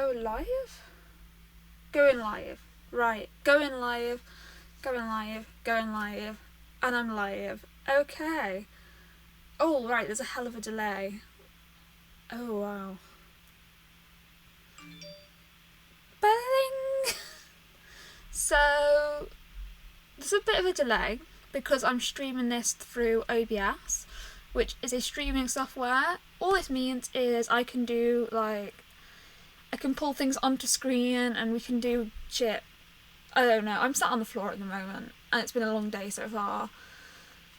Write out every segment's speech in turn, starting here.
go live? Going live. Right. Going live. Going live. Going live. And I'm live. Okay. Oh, right. There's a hell of a delay. Oh, wow. Bang! So, there's a bit of a delay because I'm streaming this through OBS, which is a streaming software. All it means is I can do, like, I can pull things onto screen and we can do shit. I don't know. I'm sat on the floor at the moment and it's been a long day so far.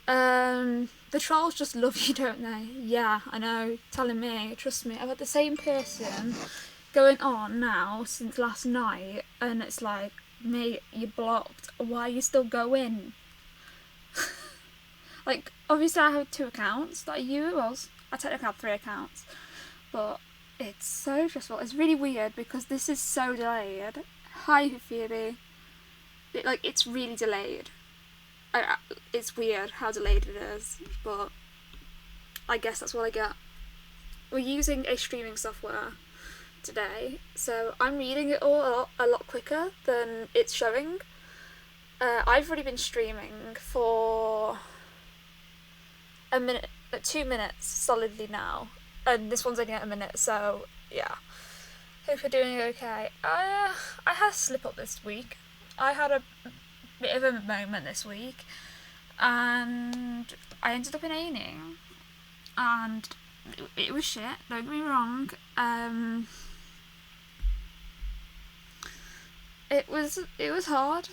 The trolls just love you, don't they? Yeah, I know. Telling me. Trust me. I've had the same person going on now since last night and it's like, mate, you blocked. Why are you still going? Like, obviously I have 2 accounts that I use. Well, I technically have 3 accounts. But it's so stressful. It's really weird because this is so delayed. Hi, Phoebe. It's really delayed. It's weird how delayed it is, but I guess that's what I get. We're using a streaming software today, so I'm reading it all a lot quicker than it's showing. I've already been streaming for a minute, 2 minutes solidly now, and this one's only at a minute, so yeah. Hope you're doing okay. I had a slip up this week. I had a bit of a moment this week, and I ended up in A&E, and it was shit. Don't get me wrong. It was hard,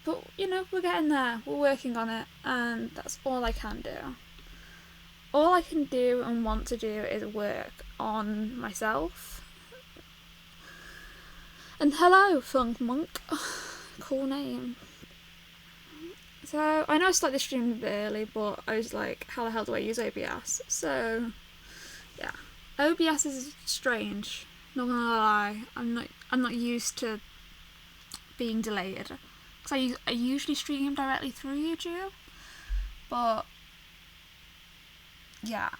but you know, we're getting there. We're working on it, and that's all I can do. All I can do and want to do is work on myself. And hello, Funk Monk. Cool name. So, I know I started this stream a bit early, but I was like, how the hell do I use OBS? So, yeah. OBS is strange, not gonna lie. I'm not used to being delayed. Because I usually stream directly through YouTube, but yeah.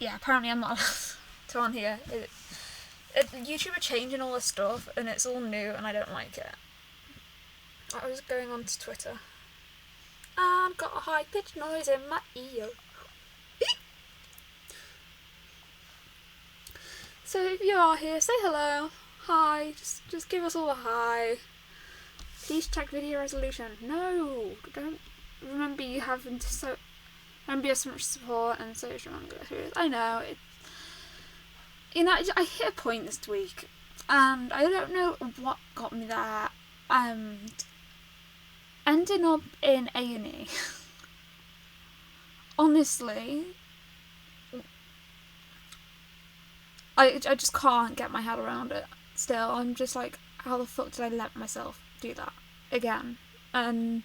Apparently I'm not allowed to on here. YouTube are changing all this stuff, and it's all new, and I don't like it. I was going on to Twitter and got a high pitched noise in my ear. So if you are here, say hello. Hi. Just give us all a hi. Please check video resolution. No, don't. Remember you have so much support and social media. I know it. You know, I hit a point this week, and I don't know what got me there. Ending up in A&E. Honestly, I just can't get my head around it. Still, I'm just like, how the fuck did I let myself do that again? And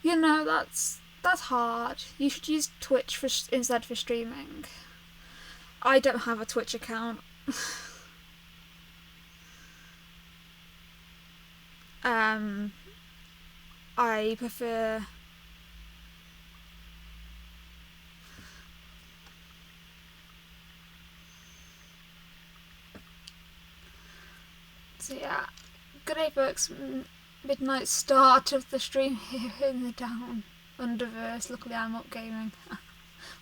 you know, that's hard. You should use Twitch instead for streaming. I don't have a Twitch account. I prefer so yeah, good day folks. Midnight start of the stream here in the down underverse. Luckily I'm up gaming.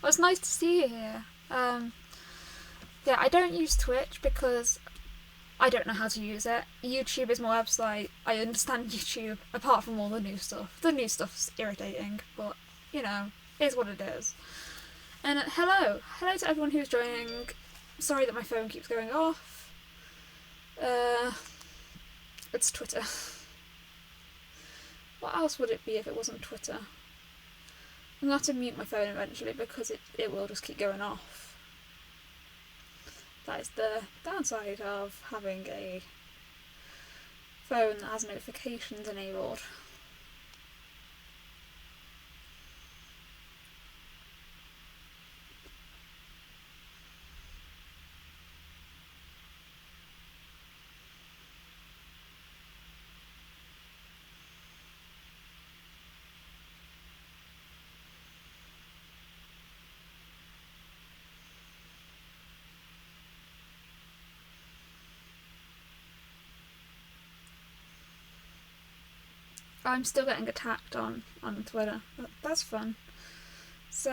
Well, it's nice to see you here. Yeah, I don't use Twitch because I don't know how to use it. YouTube is my website. I understand YouTube, apart from all the new stuff. The new stuff's irritating, but, you know, it is what it is. And hello to everyone who's joining. Sorry that my phone keeps going off. It's Twitter. What else would it be if it wasn't Twitter? I'm going to have to mute my phone eventually because it will just keep going off. That is the downside of having a phone that has notifications enabled. I'm still getting attacked on Twitter. That's fun. So,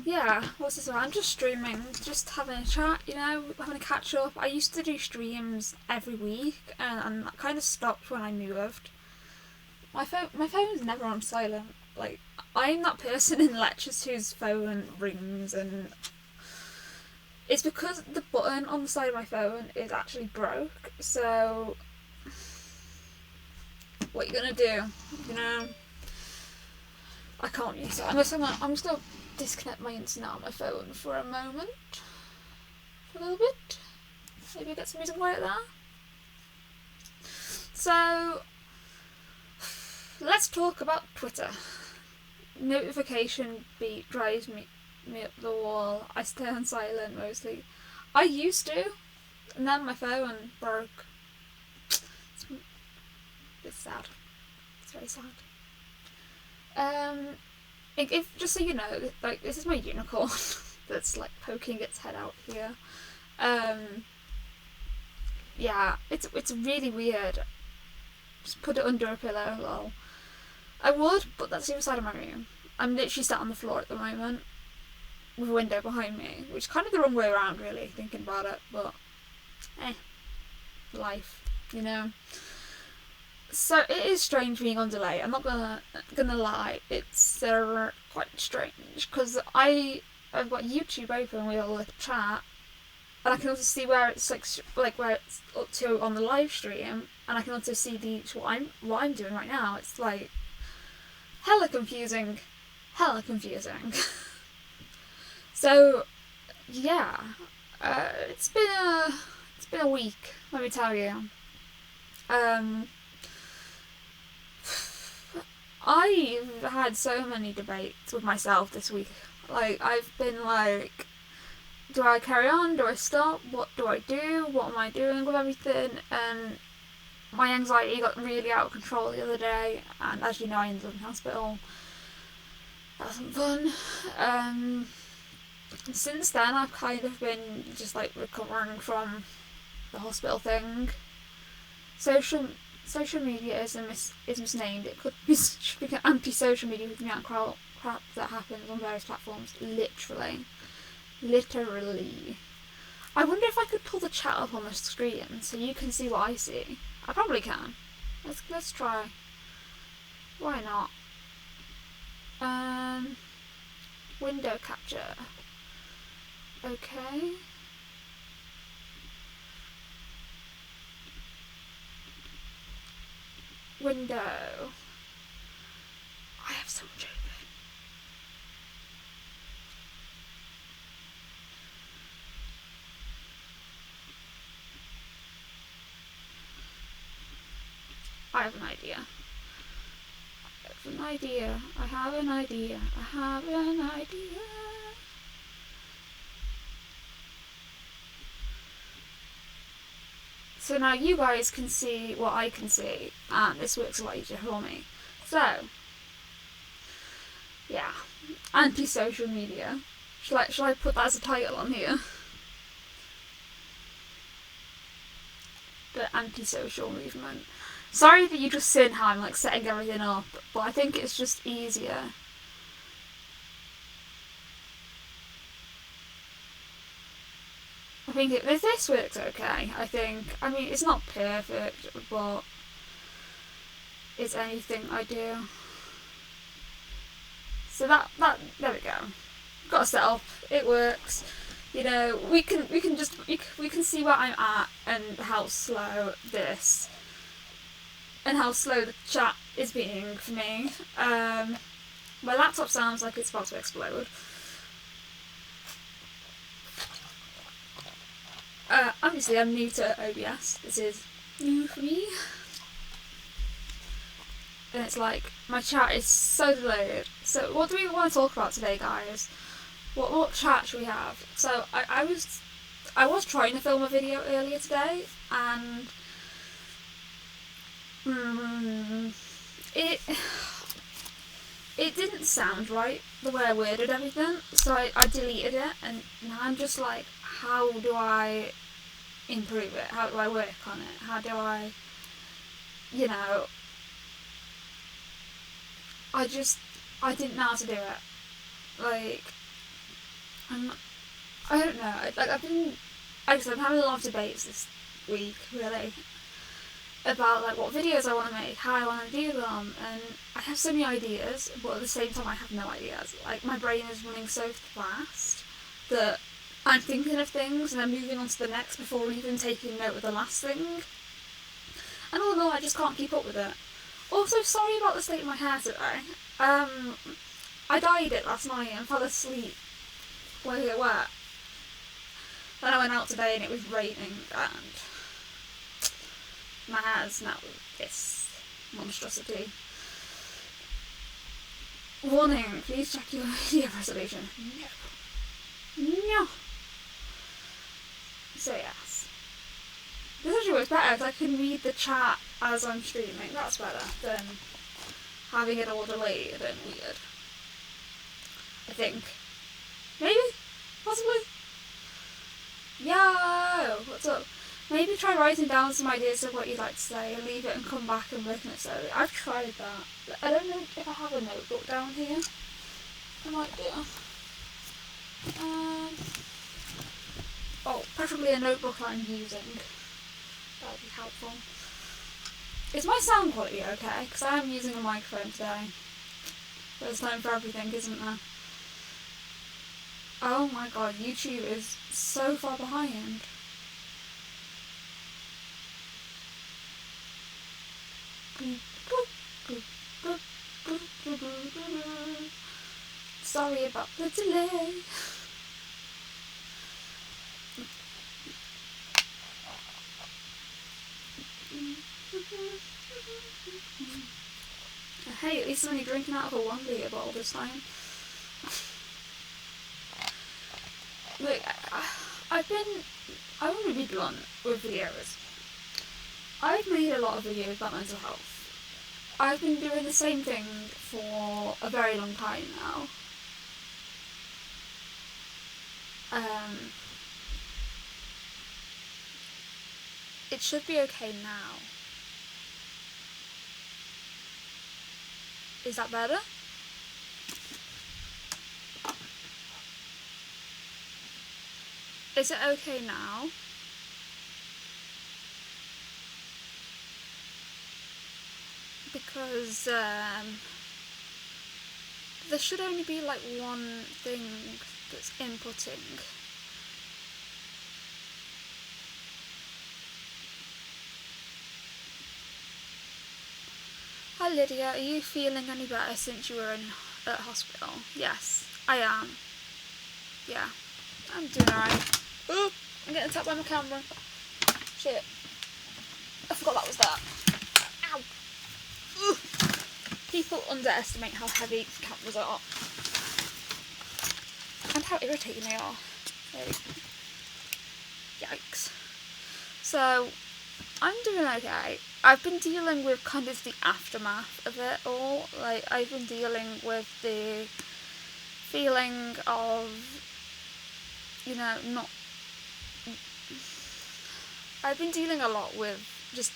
yeah, what's this about? I'm just streaming, just having a chat, you know, having a catch up. I used to do streams every week, and that kind of stopped when I moved. My phone's never on silent. Like, I'm that person in lectures whose phone rings, and it's because the button on the side of my phone is actually broke. So, what are you gonna do? You know, I can't use it. I'm just gonna disconnect my internet on my phone for a moment, for a little bit. Maybe get some music quiet there. So, let's talk about Twitter. Notification beat drives me up the wall. I stay on silent mostly. I used to, and then my phone broke. It's sad. It's very sad. If just so you know, like, this is my unicorn that's like poking its head out here. Yeah, it's really weird. Just put it under a pillow, lol. I would, but that's the other side of my room. I'm literally sat on the floor at the moment with a window behind me, which is kind of the wrong way around, really, thinking about it, but life, you know. So it is strange being on delay. I'm not gonna lie. It's quite strange because I've got YouTube open with all the chat, and I can also see where it's like where it's up to on the live stream, and I can also see what I'm doing right now. It's like hella confusing. So yeah, it's been a week. Let me tell you. I've had so many debates with myself this week. Like, I've been like, do I carry on? Do I stop? What do I do? What am I doing with everything? And my anxiety got really out of control the other day, and as you know, I ended up in hospital. That wasn't fun. Since then, I've kind of been just like recovering from the hospital thing. Social media is misnamed. It should be anti-social media with the amount of crap that happens on various platforms. Literally. I wonder if I could pull the chat up on the screen so you can see what I see. I probably can. Let's try. Why not? Window capture. Okay. Window. I have so much open. I have an idea. So now you guys can see what I can see, and this works a lot easier for me. So, yeah, anti-social media. Shall I put that as a title on here? The anti-social movement. Sorry that you just seen how I'm like setting everything up, but I think it's just easier. I think this works okay. I mean, it's not perfect, but it's anything I do. So that there we go. Got a setup. It works. You know, we can see where I'm at and how slow this and how slow the chat is being for me. My laptop sounds like it's about to explode. Obviously I'm new to OBS. This is new for me. And it's like, my chat is so delayed. So what do we want to talk about today, guys? What chat should we have? So I was trying to film a video earlier today, and it didn't sound right the way I worded everything, so I deleted it, and now I'm just like, how do I improve it? How do I work on it? How do I you know, I didn't know how to do it. Like, I don't know. Like, I'm having a lot of debates this week, really, about like what videos I want to make, how I want to do them, and I have so many ideas, but at the same time I have no ideas. Like, my brain is running so fast that I'm thinking of things and I'm moving on to the next before even taking note of the last thing. And although I just can't keep up with it. Also, sorry about the state of my hair today. I dyed it last night and fell asleep while it wet. Then I went out today and it was raining and my hair's now this monstrosity. Warning, please check your video resolution. No. So yes. This actually works better because I can read the chat as I'm streaming. That's better than having it all delayed and weird. I think. Maybe? Possibly? Yo! What's up? Maybe try writing down some ideas of what you'd like to say and leave it and come back and work on it slowly. I've tried that. I don't know if I have a notebook down here. I might do. Preferably a notebook I'm using. That would be helpful. Is my sound quality okay? Because I am using a microphone today. There's time for everything, isn't there? Oh my god, YouTube is so far behind. Sorry about the delay. Hey, at least I'm only drinking out of a 1 litre bottle this time. Look, I want to be blunt with videos. I've made a lot of videos about mental health. I've been doing the same thing for a very long time now. It should be okay now. Is that better? Is it okay now? Because there should only be like one thing that's inputting. Hi Lydia, are you feeling any better since you were at hospital? Yes, I am. Yeah, I'm doing alright. Ooh, I'm getting tapped by my camera. Shit. I forgot that was there. Ow. Ooh. People underestimate how heavy cameras are. And how irritating they are. Like, yikes. So, I'm doing okay. I've been dealing with kind of the aftermath of it all. Like, I've been dealing with the feeling of, you know, I've been dealing a lot with just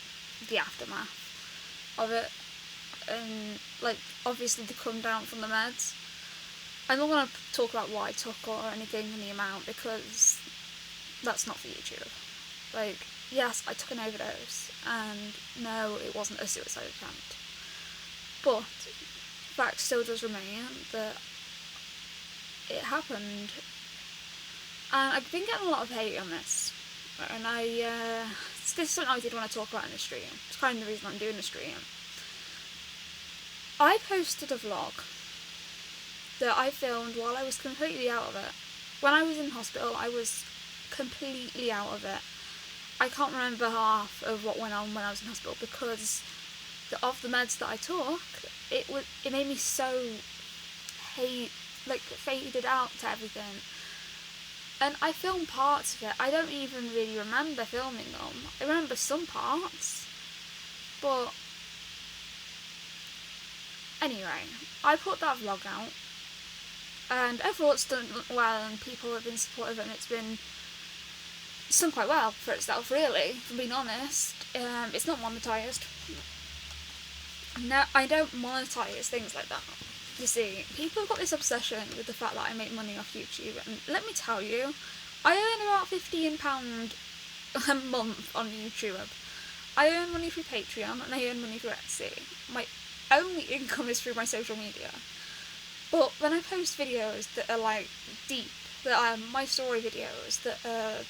the aftermath of it. And, like, obviously the come down from the meds. I'm not going to talk about what I took or anything in the amount because that's not for YouTube. Like, yes, I took an overdose, and no, it wasn't a suicide attempt. But the fact still does remain that it happened. And I've been getting a lot of hate on this. And this is something I did want to talk about in the stream. It's kind of the reason I'm doing the stream. I posted a vlog that I filmed while I was completely out of it. When I was in hospital, I was completely out of it. I can't remember half of what went on when I was in hospital because of the meds that I took, it made me so faded out to everything. And I filmed parts of it. I don't even really remember filming them. I remember some parts. But anyway, I put that vlog out. And overall it's done well and people have been supportive and it's done quite well for itself, really, if I'm being honest. It's not monetised. No, I don't monetize things like that. You see, people have got this obsession with the fact that I make money off YouTube, and let me tell you, I earn about £15 a month on YouTube. I earn money through Patreon, and I earn money through Etsy. My only income is through my social media. But when I post videos that are like deep, that are my story videos, that are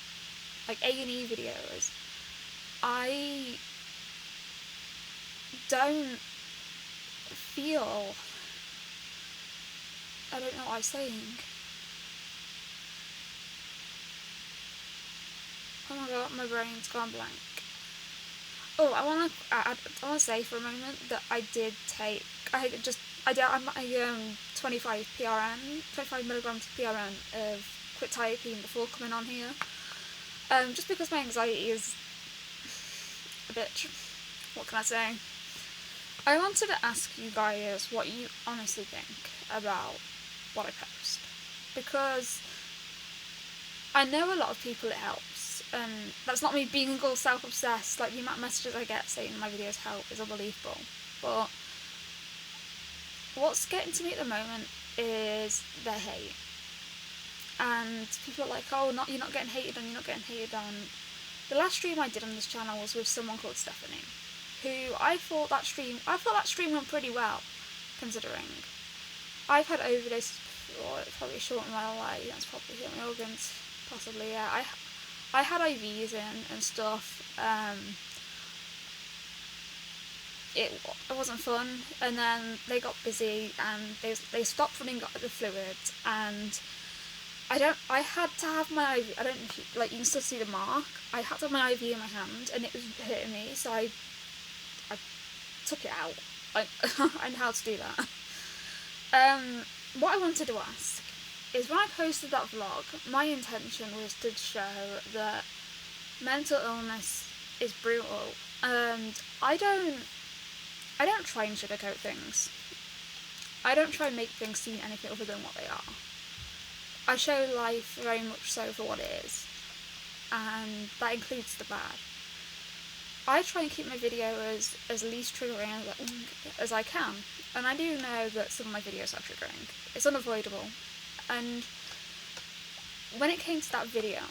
like A&E videos, I don't feel, I don't know what I'm saying. Oh my god, my brain's gone blank. Oh, I want to say for a moment that I did take, I'm 25 PRN, 25 milligrams of PRN of quetiapine before coming on here. Just because my anxiety is a bitch. What can I say? I wanted to ask you guys what you honestly think about what I post, because I know a lot of people it helps, and that's not me being all self-obsessed. Like, the amount of messages I get saying my videos help is unbelievable. But what's getting to me at the moment is the hate, and people are like, "Oh, you're not getting hated on. You're not getting hated on." The last stream I did on this channel was with someone called Stephanie, who I thought that stream went pretty well, considering I've had overdoses before. It probably shortened my life. That's probably hit my organs. Possibly, yeah. I had IVs in and stuff. It wasn't fun, and then they got busy and they stopped running the fluids, and I had to have my IV. I don't know if you can still see the mark. I had to have my IV in my hand, and it was hurting me, so I took it out. I know how to do that. What I wanted to ask is, when I posted that vlog, my intention was to show that mental illness is brutal, and I don't try and sugarcoat things. I don't try and make things seem anything other than what they are. I show life very much so for what it is, and that includes the bad. I try and keep my video as least triggering as I can, and I do know that some of my videos are triggering. It's unavoidable. And when it came to that video,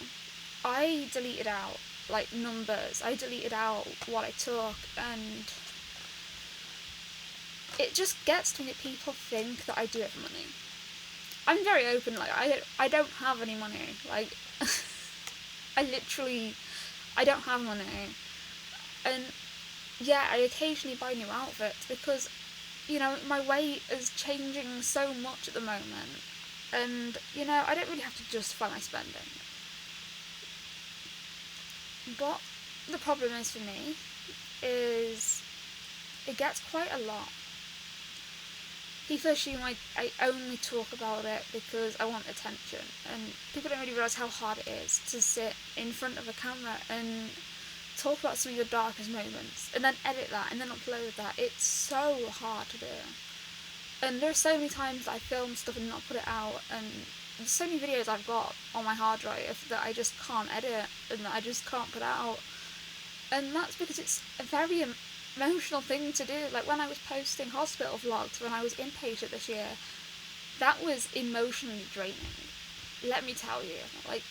I deleted out like numbers. I deleted out what I took, and it just gets to me that people think that I do it for money. I'm very open. Like, I don't have any money. Like, I don't have money. And yeah, I occasionally buy new outfits because, my weight is changing so much at the moment, and I don't really have to justify my spending. But the problem is, for me, is it gets quite a lot. People assume I only talk about it because I want attention, and people don't really realise how hard it is to sit in front of a camera and talk about some of your darkest moments, and then edit that, and then upload that. It's so hard to do. And there are so many times that I film stuff and not put it out, and there's so many videos I've got on my hard drive that I just can't edit, and that I just can't put out. And that's because it's a very emotional thing to do. Like, when I was posting hospital vlogs when I was inpatient this year, that was emotionally draining. Let me tell you. Like,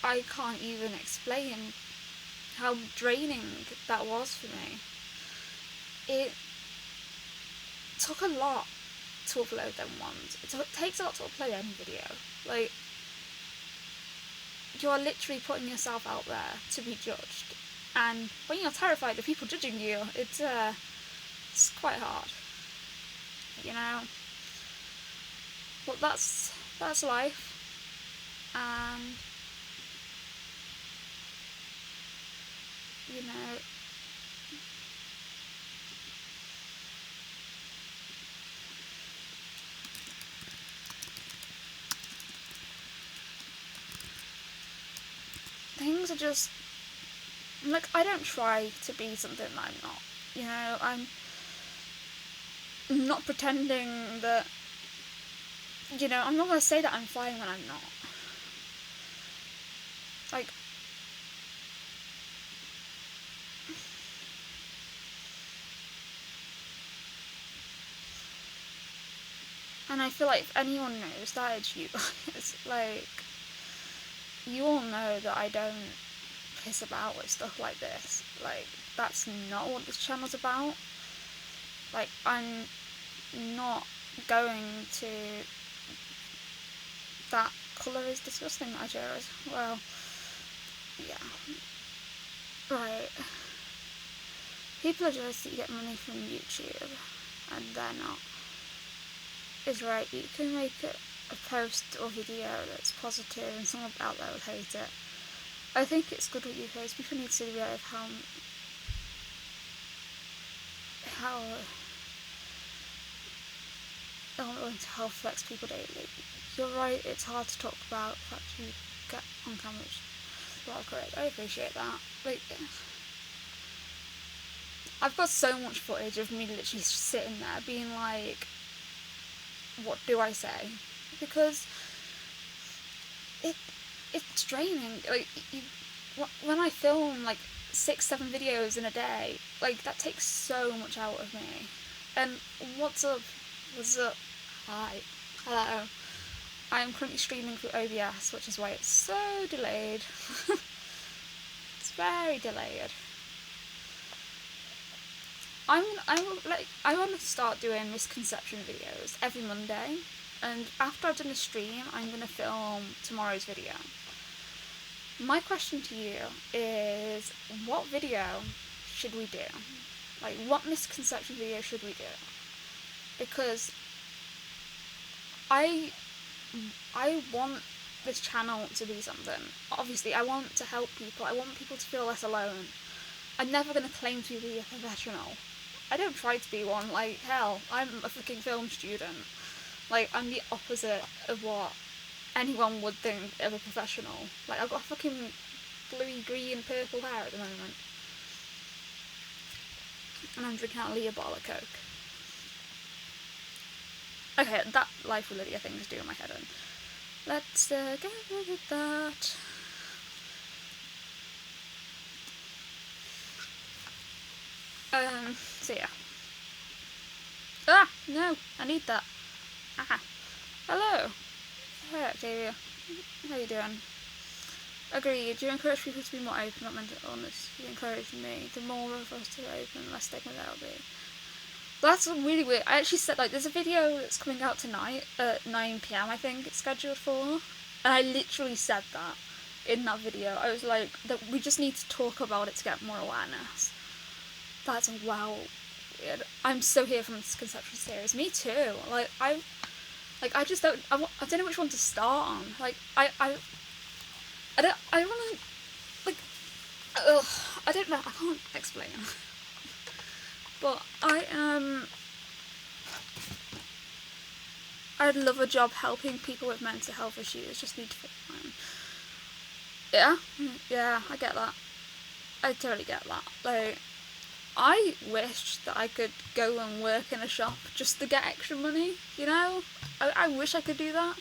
I can't even explain how draining that was for me. It took a lot to upload them ones. It takes a lot to upload any video. Like, you're literally putting yourself out there to be judged, and when you're terrified of people judging you, it's quite hard, But that's life, and things are just, like, I don't try to be something that I'm not. I'm not pretending that, I'm not going to say that I'm fine when I'm not. Like, And I feel like if anyone knows that, it's you. It's like, you all know that I don't piss about with stuff like this. Like, that's not what this channel's about. Like, I'm not going to... That colour is disgusting that I chose. Well, yeah. Right. People are jealous that you get money from YouTube, and they're not. Is right, you can make a post or video that's positive and someone out there will hate it. I think it's good what you post. People need to realize how mental health affects people daily. You're right, it's hard to talk about the fact you get on camera, which is well correct. I appreciate that. Like, I've got so much footage of me literally sitting there being like, what do I say? Because it's draining. Like, when I film like 6-7 videos in a day, like, that takes so much out of me. And what's up? Hi, hello. I am currently streaming through OBS, which is why it's so delayed. It's very delayed. I want to start doing misconception videos every Monday, and after I've done a stream, I'm going to film tomorrow's video. My question to you is, what video should we do? Like, what misconception video should we do? Because I want this channel to be something. Obviously, I want to help people. I want people to feel less alone. I'm never going to claim to be a professional. I don't try to be one. Like, hell, I'm a fucking film student. Like, I'm the opposite of what anyone would think of a professional. Like, I've got fucking bluey, green, purple hair at the moment. And I'm drinking out a Lydia bottle of Coke. Okay, that Life with Lydia thing is doing my head in. Let's go with that. So yeah. Ah, no, I need that. Ah, hello. Hey, Octavia. How you doing? Agreed. You encourage people to be more open, not mental illness. You encourage me. The more of us to be open, the less stigma there will be. That's really weird. I actually said, like, there's a video that's coming out tonight at 9 PM, I think it's scheduled for. And I literally said that in that video. I was like, that we just need to talk about it to get more awareness. That's wow weird. I'm so here for Misconceptions series. Me too. Like, I just don't, I don't know which one to start on. Like, I want to, like, I don't know, I can't explain. But I'd love a job helping people with mental health issues, just need to fit time. Yeah, I get that. I totally get that. Like, I wish that I could go and work in a shop just to get extra money, you know? I wish I could do that.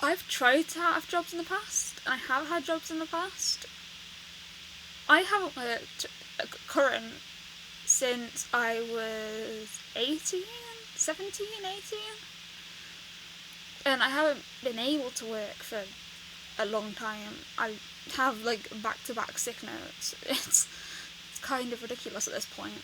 I've tried to have jobs in the past, and I have had jobs in the past. I haven't worked current since I was 17, 18. And I haven't been able to work for a long time. I have, like, back-to-back sick notes. It's kind of ridiculous at this point.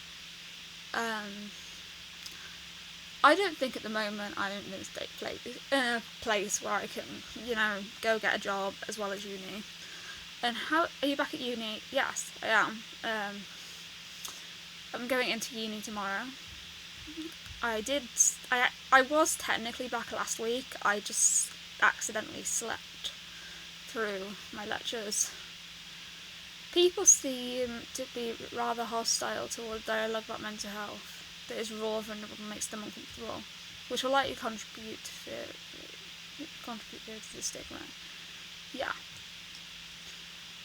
I don't think at the moment I'm in a place where I can, you know, go get a job as well as uni. And how are you back at uni? Yes, I am. I'm going into uni tomorrow. I was technically back last week. I just accidentally slept through my lectures. People seem to be rather hostile towards dialogue about mental health that is raw and vulnerable and makes them uncomfortable, which will likely contribute to the stigma. Yeah.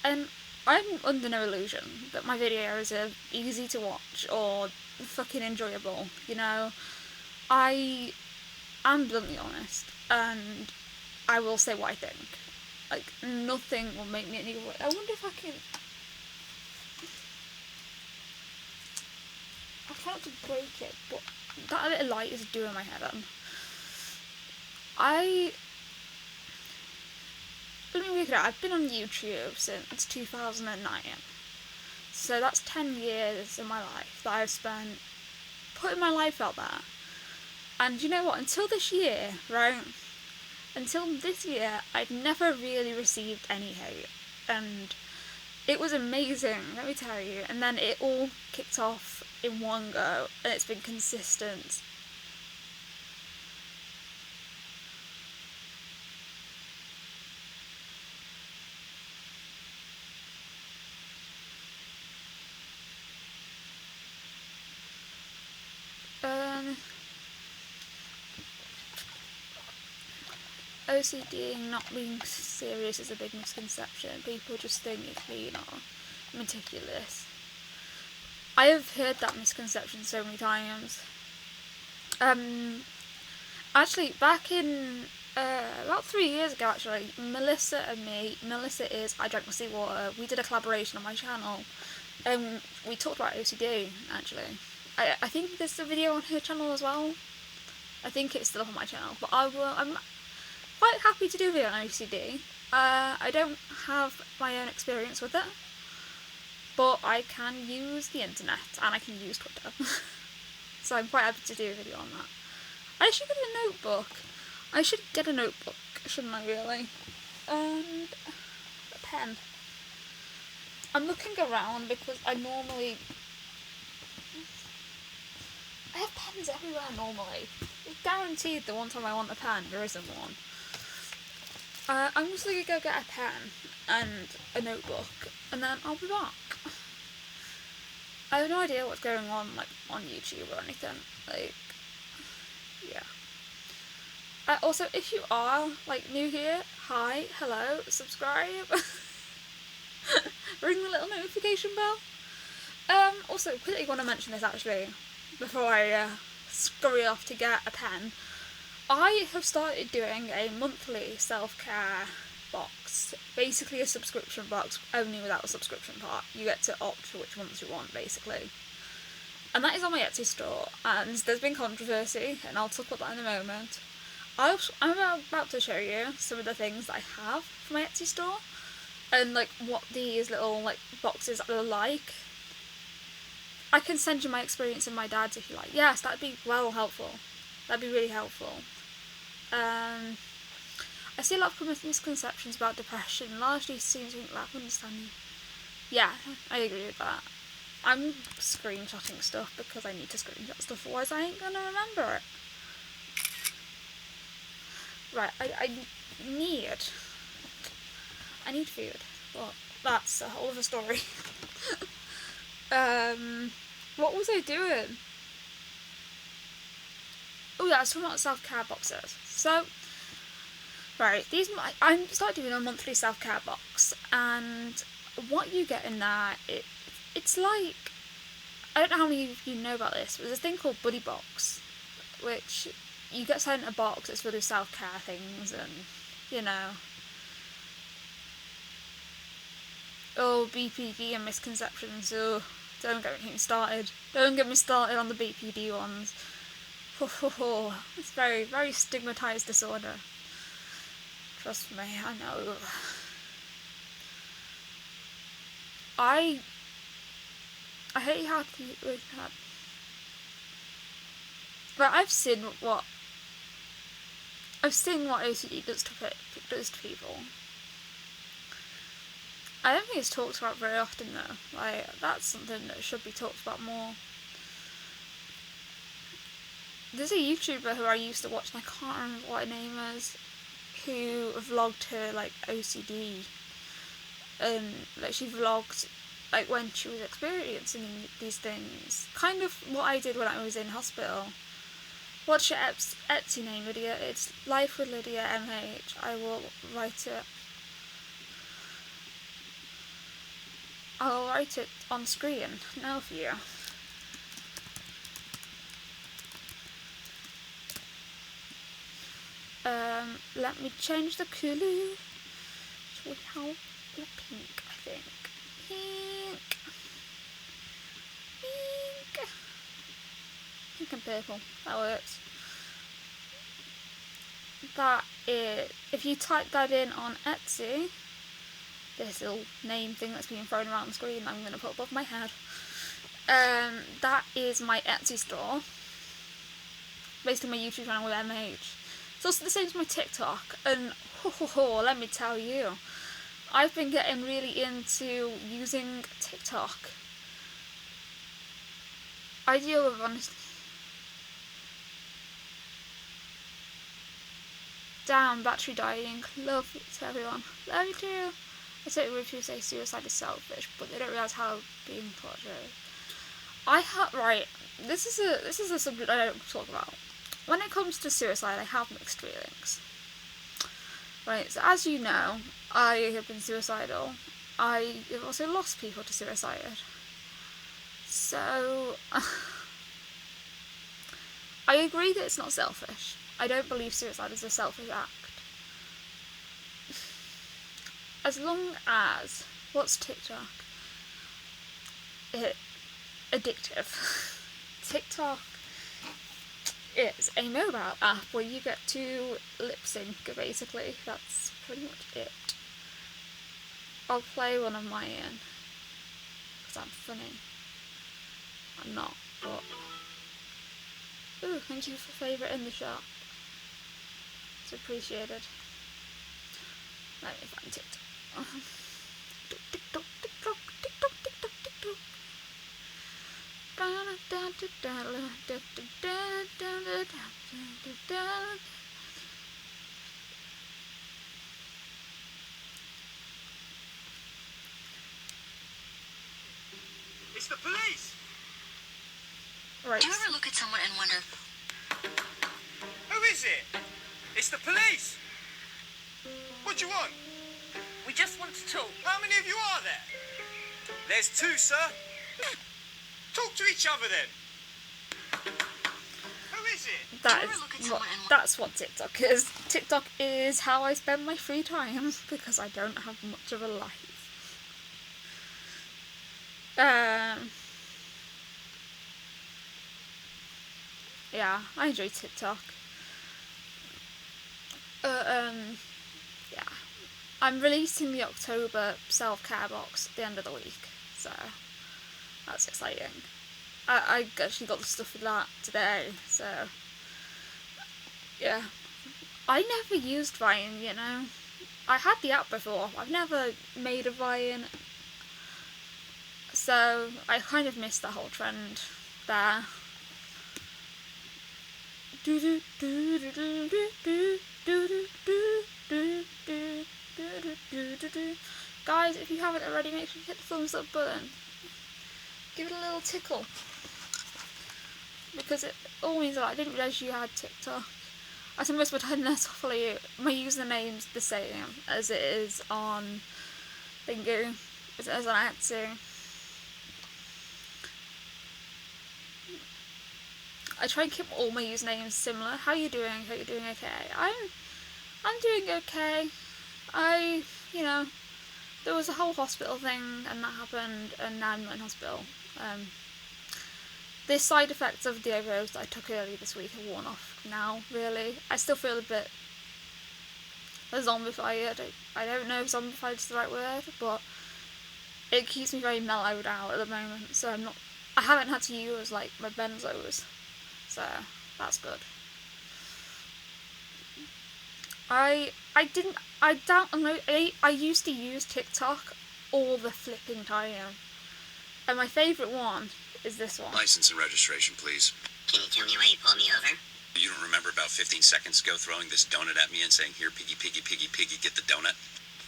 And I'm under no illusion that my videos are easy to watch or fucking enjoyable, you know? I am bluntly honest, and I will say what I think. Like, nothing will make me any worse. I wonder if I can... I try not to break it, but that bit of light is doing my head in. Let me work it out. I've been on YouTube since 2009. So that's 10 years of my life that I've spent putting my life out there. And you know what? Until this year, right? Until this year, I'd never really received any hate. And it was amazing, let me tell you. And then it all kicked off in one go, and it's been consistent. OCD not being serious is a big misconception. People just think it's being meticulous. I have heard that misconception so many times. Actually, back in about 3 years ago, actually, Melissa is I Drank the Seawater, we did a collaboration on my channel. We talked about OCD, actually. I think there's a video on her channel as well. I think it's still up on my channel, but I'm quite happy to do a video on OCD. I don't have my own experience with it, but I can use the internet and I can use Twitter. So I'm quite happy to do a video on that. I should get a notebook. I should get a notebook, shouldn't I really? And a pen. I'm looking around because I have pens everywhere normally. It's guaranteed the one time I want a pen, there isn't one. I'm just going to go get a pen and a notebook, and then I'll be back. I have no idea what's going on, like, on YouTube or anything. Like, yeah. Also, if you are, like, new here, hi, hello, subscribe. Ring the little notification bell. Also, quickly want to mention this, actually, before I scurry off to get a pen. I have started doing a monthly self-care box, basically a subscription box, only without a subscription part. You get to opt for which ones you want, basically. And that is on my Etsy store, and there's been controversy, and I'll talk about that in a moment. I'm about to show you some of the things that I have for my Etsy store, and like what these little like boxes are like. I can send you my experience and my dad's if you like. Yes, that'd be helpful. That'd be really helpful. I see a lot of misconceptions about depression. Largely seems to think lack of understanding. Yeah, I agree with that. I'm screenshotting stuff because I need to screenshot stuff, otherwise I ain't gonna remember it. Right, I need food, but that's a whole other story. What was I doing? Oh yeah, I was talking about self-care boxes. So, right, I started doing a monthly self-care box, and what you get in there, it's like, I don't know how many of you know about this, but there's a thing called Buddy Box, which you get sent a box that's full of self-care things, and, you know, BPD and misconceptions, don't get me started. Don't get me started on the BPD ones. It's very, very stigmatised disorder. Trust me, I know. I hate how to with that. But I've seen what OCD does to people. I don't think it's talked about very often though. Like, that's something that should be talked about more. There's a YouTuber who I used to watch, and I can't remember what her name is, who vlogged her like OCD, and like she vlogged like when she was experiencing these things, kind of what I did when I was in hospital. What's your Etsy name, Lydia? It's Life with Lydia MH. I will write it. I'll write it on screen now for you. Let me change the colour. Should we have pink, I think. Pink. I think I'm purple. That works. That is, if you type that in on Etsy, this little name thing that's being thrown around the screen I'm going to put above my head, that is my Etsy store, based on my YouTube channel with MH. It's also the same as my TikTok, and let me tell you, I've been getting really into using TikTok. I deal with, honestly, damn, battery dying. Love to everyone. Love you too. I say when people say suicide is selfish, but they don't realise how being tortured. Right. This is a subject I don't talk about. When it comes to suicide, I have mixed feelings. Right. So as you know, I have been suicidal. I have also lost people to suicide. So I agree that it's not selfish. I don't believe suicide is a selfish act. As long as, what's TikTok? It's addictive. TikTok is a mobile app where you get to lip sync, basically. That's pretty much it. I'll play one of mine in, because I'm funny. I'm not, but... Ooh, thank you for favouriting the shop. It's appreciated. Let me find TikTok. TikTok, TikTok, TikTok, TikTok, TikTok. It's the police! Right. Do you ever look at someone and wonder, Who is it? It's the police! What do you want? we just want to talk. How many of you are there? There's two, sir. Talk to each other then. Who is it? That's what TikTok is. TikTok is how I spend my free time, because I don't have much of a life. Yeah, I enjoy TikTok. Yeah. I'm releasing the October self-care box at the end of the week, so that's exciting. I actually got the stuff for that today, so yeah. I never used Vine, you know. I had the app before. I've never made a Vine, so I kind of missed the whole trend there. Guys, if you haven't already, make sure you hit the thumbs up button. Give it a little tickle, because it all means that I didn't realise you had TikTok. I think most of the time that's follow you. My username's the same as it is on Bingo, as it is on Etsy. I try and keep all my usernames similar. How are you doing? Are you doing okay? I'm doing okay. You know, there was a whole hospital thing and that happened, and now I'm not in hospital. The side effects of the overdose that I took earlier this week are worn off now, really. I still feel a bit zombified. I don't know if zombified is the right word, but it keeps me very mellowed out at the moment, so I haven't had to use like my benzos, so that's good. I used to use TikTok all the flipping time, and my favourite one is this one. License and registration, please. Can you tell me why you pulled me over? You don't remember about 15 seconds ago throwing this donut at me and saying, "Here, piggy, piggy, piggy, piggy, get the donut"?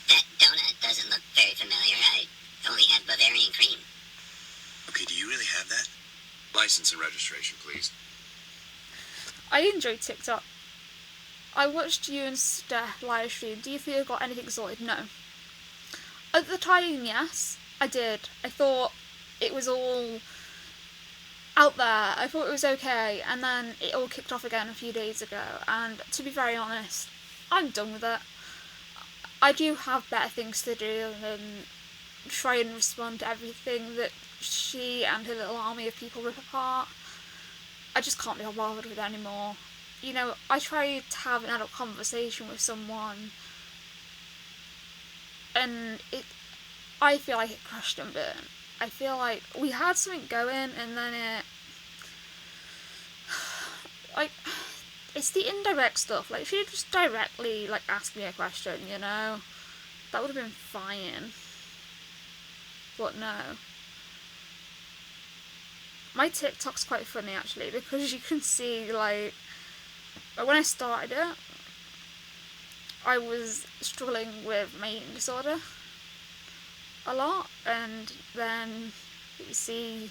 That donut doesn't look very familiar. I only had Bavarian cream. Okay, do you really have that? License and registration, please. I enjoyed TikTok. I watched you and Steph live stream. Do you feel you got anything sorted? No. At the time, yes, I did. I thought it was all out there. I thought it was okay, and then it all kicked off again a few days ago, and to be very honest, I'm done with it. I do have better things to do than try and respond to everything that she and her little army of people rip apart. I just can't be bothered with it anymore. You know, I tried to have an adult conversation with someone, and I feel like it crashed and burned. I feel like we had something going, and then like, it's the indirect stuff. Like, if she had just directly, like, asked me a question, you know, that would have been fine. But no. My TikTok's quite funny, actually, because you can see, like, when I started it, I was struggling with my eating disorder a lot, and then you see,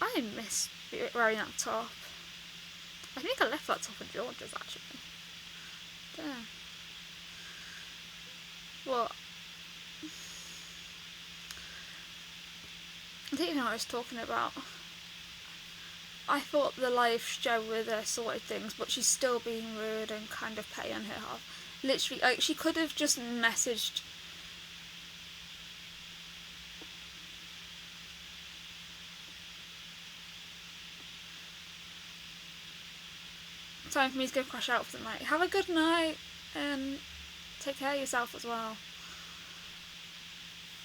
I miss wearing that top. I think I left that top in George's, actually. Yeah. Well, I don't even know what I was talking about. I thought the live show with her sorted things, but she's still being rude and kind of petty on her half. Literally, like, she could have just messaged. Time for me to go crash out for the night. Have a good night, and take care of yourself as well.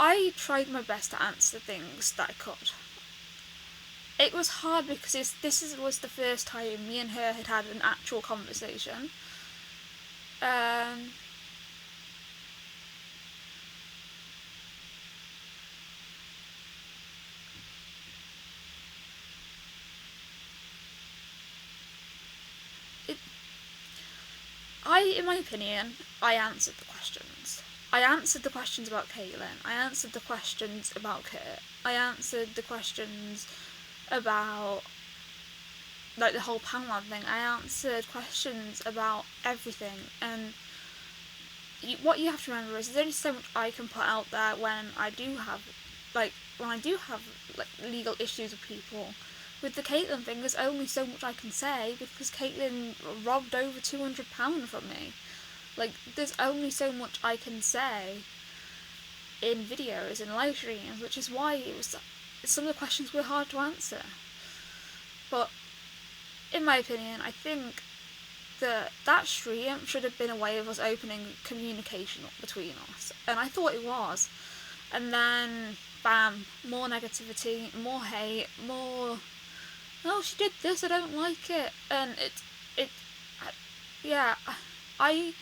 I tried my best to answer things that I could. It was hard because this was the first time me and her had an actual conversation. In my opinion, I answered the questions. I answered the questions about Caitlin. I answered the questions about Kurt. I answered the questions about, like, the whole Poundland thing. I answered questions about everything. And what you have to remember is there's only so much I can put out there when I do have legal issues with people. With the Caitlin thing, there's only so much I can say because Caitlin robbed over £200 from me. Like, there's only so much I can say in videos and live streams, which is why some of the questions were hard to answer. But in my opinion, I think that stream should have been a way of us opening communication between us, and I thought it was. And then, bam, more negativity, more hate, more, oh, she did this, I don't like it, and I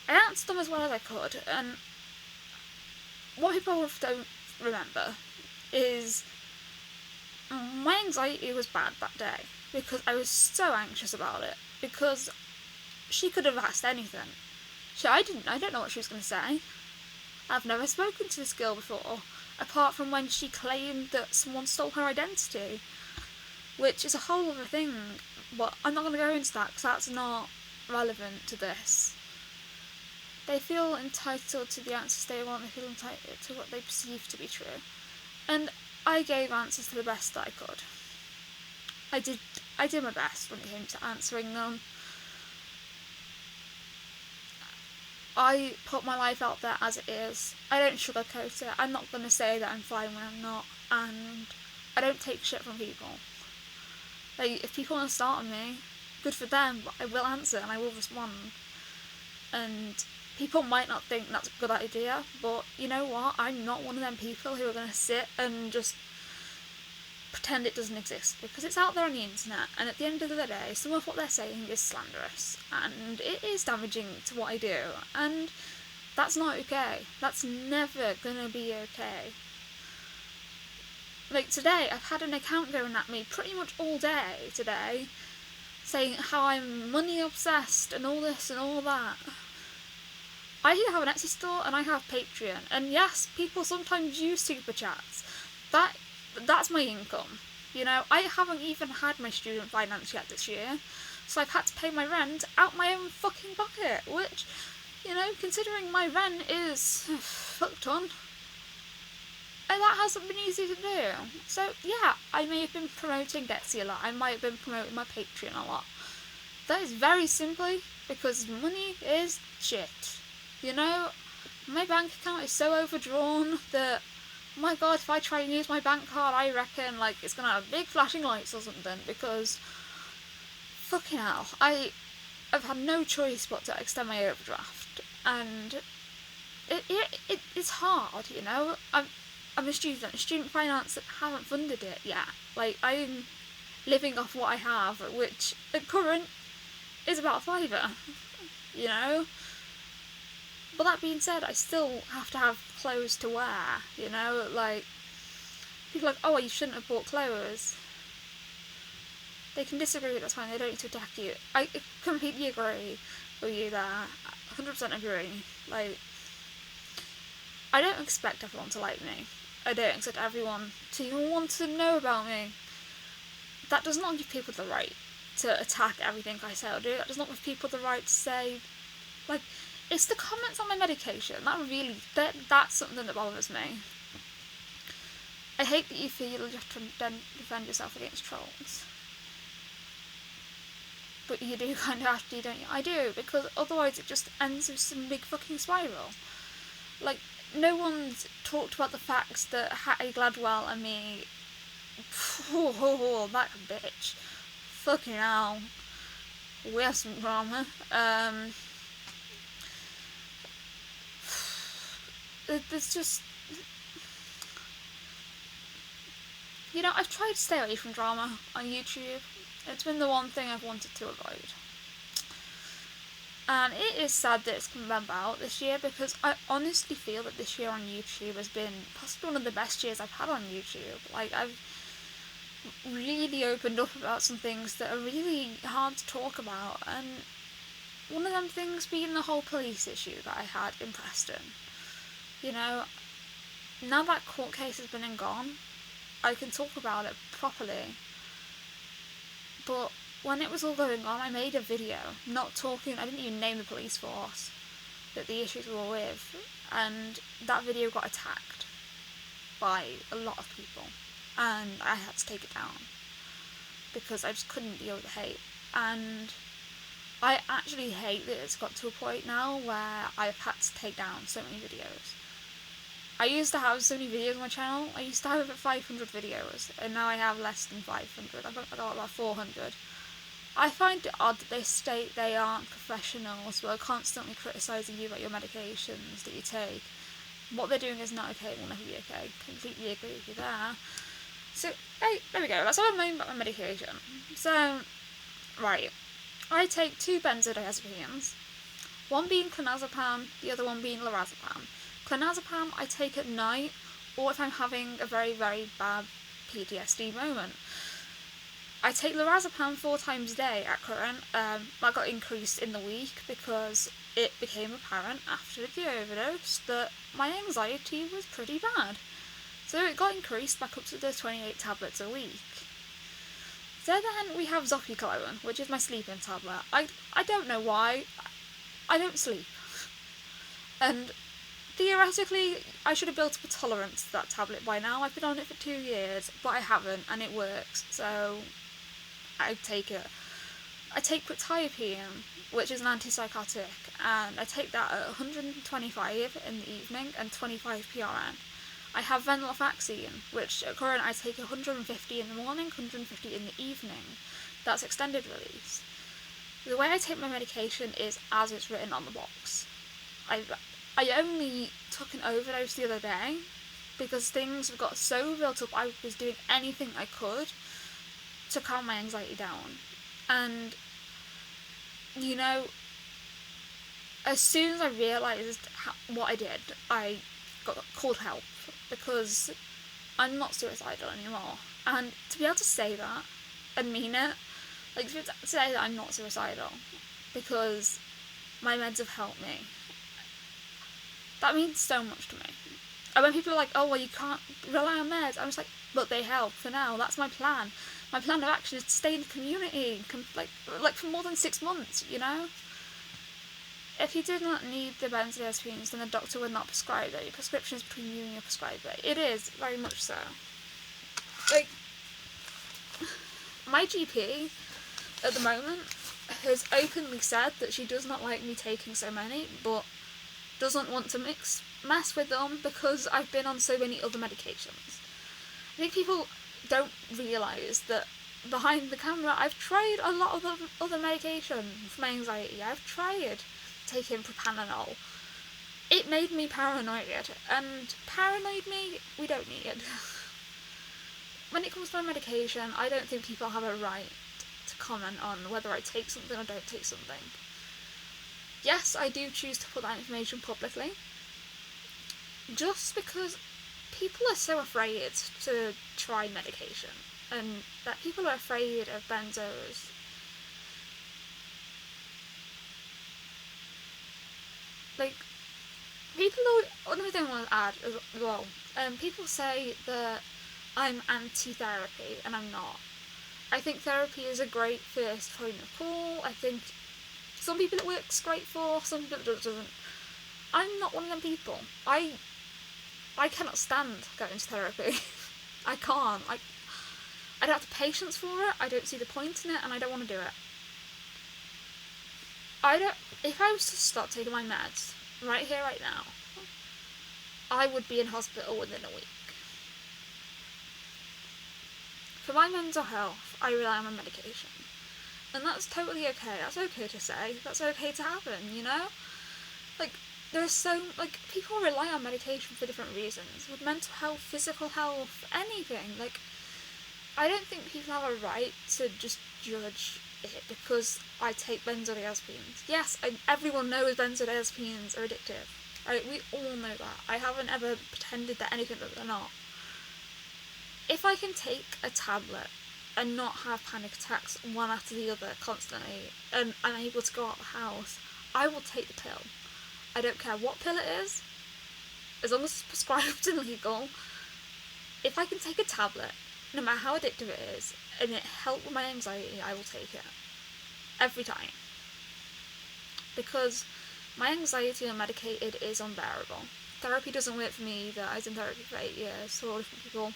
answered them as well as I could, and what people don't remember is my anxiety was bad that day because I was so anxious about it, because she could have asked anything. I don't know what she was going to say. I've never spoken to this girl before, apart from when she claimed that someone stole her identity, which is a whole other thing, but I'm not going to go into that because that's not relevant to this. They feel entitled to the answers they want, they feel entitled to what they perceive to be true. And I gave answers to the best that I could. I did my best when it came to answering them. I put my life out there as it is. I don't sugarcoat it. I'm not going to say that I'm fine when I'm not. And I don't take shit from people. Like, if people want to start on me, good for them, but I will answer and I will respond. And people might not think that's a good idea, but you know what? I'm not one of them people who are going to sit and just pretend it doesn't exist, because it's out there on the internet, and at the end of the day, some of what they're saying is slanderous, and it is damaging to what I do, and that's not okay. That's never going to be okay. Like, today, I've had an account going at me pretty much all day today, saying how I'm money obsessed and all this and all that. I have an Etsy store and I have Patreon, and yes, people sometimes use super chats. That's my income. You know, I haven't even had my student finance yet this year, so I've had to pay my rent out my own fucking pocket, which, you know, considering my rent is fuck ton, and that hasn't been easy to do. So yeah, I may have been promoting Etsy a lot, I might have been promoting my Patreon a lot. That is very simply because money is shit. You know, my bank account is so overdrawn that my god, if I try and use my bank card, I reckon, like, it's gonna have big flashing lights or something, because, fucking hell, I've had no choice but to extend my overdraft, and it's hard, you know. I'm a student finance that haven't funded it yet. Like, I'm living off what I have, which at current is about £5, you know. But that being said, I still have to have clothes to wear, you know. Like, people are like, oh, you shouldn't have bought clothes. They can disagree, that's fine, they don't need to attack you. I completely agree with you there. 100% agree. Like, I don't expect everyone to like me. I don't expect everyone to even want to know about me. That does not give people the right to attack everything I say or do. That does not give people the right to say, like, it's the comments on my medication. That's something that bothers me. I hate that you feel you have to defend yourself against trolls. But you do kind of have to, don't you? I do, because otherwise it just ends with some big fucking spiral. Like, no one's talked about the facts that Hattie Gladwell and me... Oh, that bitch. Fucking hell. We have some drama. There's just... You know, I've tried to stay away from drama on YouTube. It's been the one thing I've wanted to avoid. And it is sad that it's come about this year, because I honestly feel that this year on YouTube has been possibly one of the best years I've had on YouTube. Like, I've really opened up about some things that are really hard to talk about, and one of them things being the whole police issue that I had in Preston. You know, now that court case has been and gone, I can talk about it properly. But when it was all going on, I made a video, not talking, I didn't even name the police force that the issues were with, and that video got attacked by a lot of people, and I had to take it down, because I just couldn't deal with the hate. And I actually hate that it's got to a point now where I've had to take down so many videos. I used to have so many videos on my channel. I used to have over 500 videos, and now I have less than 500. I've got about 400. I find it odd that they state they aren't professionals, but are constantly criticising you about your medications that you take. What they're doing is not okay, it will never be okay. Completely agree with you there. So, hey, there we go. That's all I'm knowing about my medication. So, right. I take 2 benzodiazepines. One being clonazepam, the other one being lorazepam. Clonazepam I take at night, or if I'm having a very, very bad PTSD moment. I take lorazepam 4 times a day at current. That got increased in the week because it became apparent after the overdose that my anxiety was pretty bad. So it got increased back up to the 28 tablets a week. So then we have Zopiclone, which is my sleeping tablet. I don't know why. I don't sleep. And theoretically, I should have built up a tolerance to that tablet by now. I've been on it for 2 years, but I haven't, and it works, so I take it. I take quetiapine, which is an antipsychotic, and I take that at 125 in the evening and 25 PRN. I have venlafaxine, which at current I take 150 in the morning, 150 in the evening. That's extended release. The way I take my medication is as it's written on the box. I only took an overdose the other day because things got so built up. I was doing anything I could to calm my anxiety down. And, you know, as soon as I realised what I did, I got called help because I'm not suicidal anymore. And to be able to say that and mean it, like, to be able to say that I'm not suicidal because my meds have helped me, that means so much to me. And when people are like, oh, well, you can't rely on meds, I'm just like, but they help for now. That's my plan. My plan of action is to stay in the community, like for more than 6 months, you know? If you did not need the benzodiazepines, then the doctor would not prescribe it. Your prescription is between you and your prescriber. It is, very much so. Like, my GP, at the moment, has openly said that she does not like me taking so many, but doesn't want to mess with them because I've been on so many other medications. I think people don't realise that behind the camera I've tried a lot of other medication for my anxiety. I've tried taking propanol. It made me paranoid, and paranoid me, we don't need. When it comes to my medication, I don't think people have a right to comment on whether I take something or don't take something. Yes, I do choose to put that information publicly, just because people are so afraid to try medication, and that people are afraid of benzos. Like, another thing I want to add as well, people say that I'm anti-therapy, and I'm not. I think therapy is a great first point of call. I think some people it works great for, some people it doesn't. I'm not one of them people. I cannot stand going to therapy. I can't. I don't have the patience for it, I don't see the point in it, and I don't want to do it. If I was to start taking my meds, right here, right now, I would be in hospital within a week. For my mental health, I rely on my medication. And that's totally okay. That's okay to say. That's okay to happen, you know? Like, people rely on medication for different reasons. With mental health, physical health, anything. Like, I don't think people have a right to just judge it because I take benzodiazepines. Yes, everyone knows benzodiazepines are addictive. Right? We all know that. I haven't ever pretended that anything that they're not. If I can take a tablet and not have panic attacks one after the other constantly, and I'm able to go out the house, I will take the pill. I don't care what pill it is, as long as it's prescribed and legal. If I can take a tablet, no matter how addictive it is, and it helps with my anxiety, I will take it. Every time. Because my anxiety unmedicated is unbearable. Therapy doesn't work for me either. I was in therapy for 8 years, so all different people.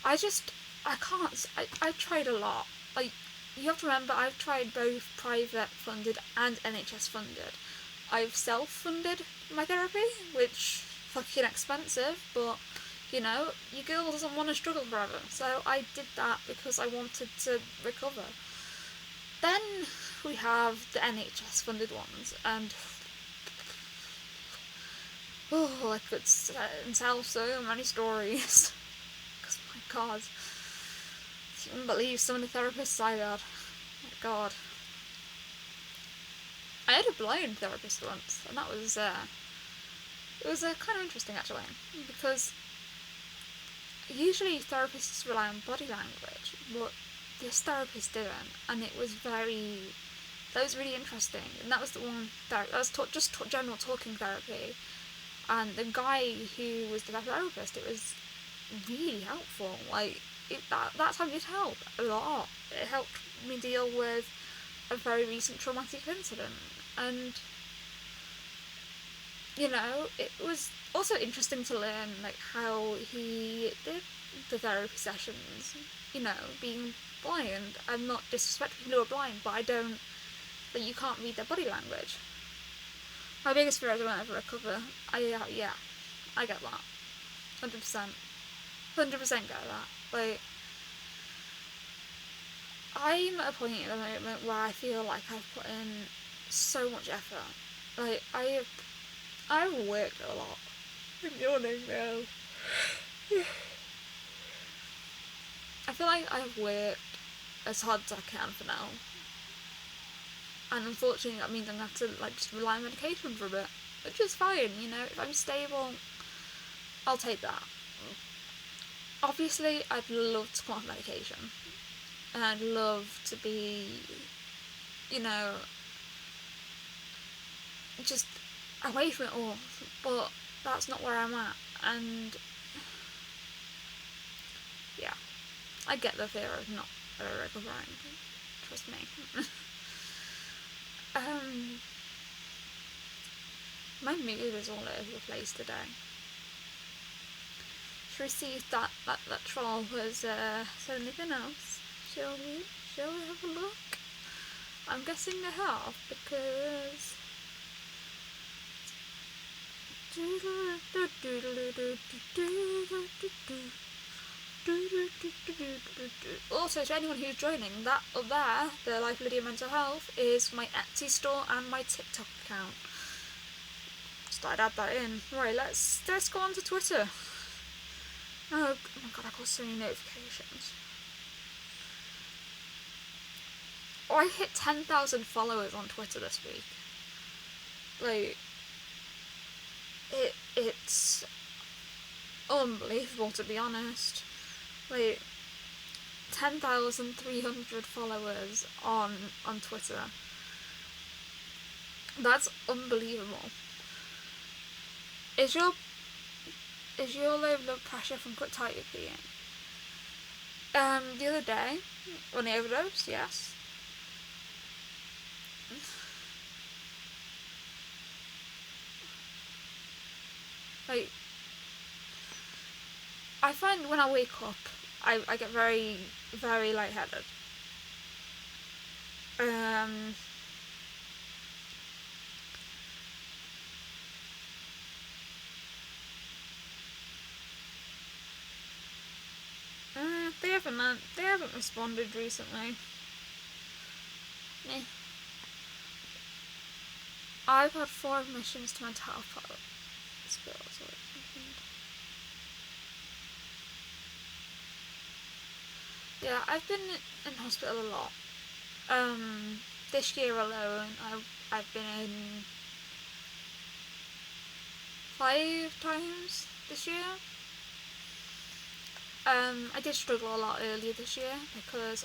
I can't. I've tried a lot. Like, you have to remember, I've tried both private funded and NHS funded. I've self-funded my therapy, which fucking expensive, but you know, your girl doesn't want to struggle forever. So I did that because I wanted to recover. Then we have the NHS funded ones, and I could tell so many stories. Because my God, you wouldn't believe some of the therapists I had. My God. I had a blind therapist once, and that was it was kind of interesting actually, because usually therapists rely on body language, but this therapist didn't, and that was really interesting. And that was the one that was just general talking therapy, and the guy who was the therapist, it was really helpful. Like, that time did help a lot. It helped me deal with a very recent traumatic incident, and you know, it was also interesting to learn like how he did the therapy sessions. You know, being blind, I'm not disrespecting people who are blind, but you can't read their body language. My biggest fear is I won't ever recover. I get that, 100%, 100% get that. Like, I'm at a point at the moment where I feel like I've put in so much effort. Like, I've worked a lot. I'm yawning now. I feel like I've worked as hard as I can for now. And unfortunately that means I'm going to have to like just rely on medication for a bit. Which is fine, you know, if I'm stable, I'll take that. Obviously, I'd love to come off medication. And I'd love to be, you know, just away from it all. But that's not where I'm at. And yeah, I get the fear of not recovering. Trust me. My mood is all over the place today. She received that troll was said anything else. Shall we have a look? I'm guessing they have, because Also, to anyone who's joining, that up there, the Life Lydia Mental Health, is my Etsy store and my TikTok account. Just thought I'd add that in. Right, let's go on to Twitter. Oh my god, I got so many notifications. Oh, I hit 10,000 followers on Twitter this week. Like, it's unbelievable, to be honest. Like, 10,300 followers on Twitter. That's unbelievable. Is your low blood pressure from quick peeing? The other day, when I overdosed, yes. Like, I find when I wake up, I get very, very lightheaded. They haven't responded recently. I've had 4 admissions to mental health hospitals. Yeah, I've been in hospital a lot. This year alone, I've been in 5 times this year. I did struggle a lot earlier this year because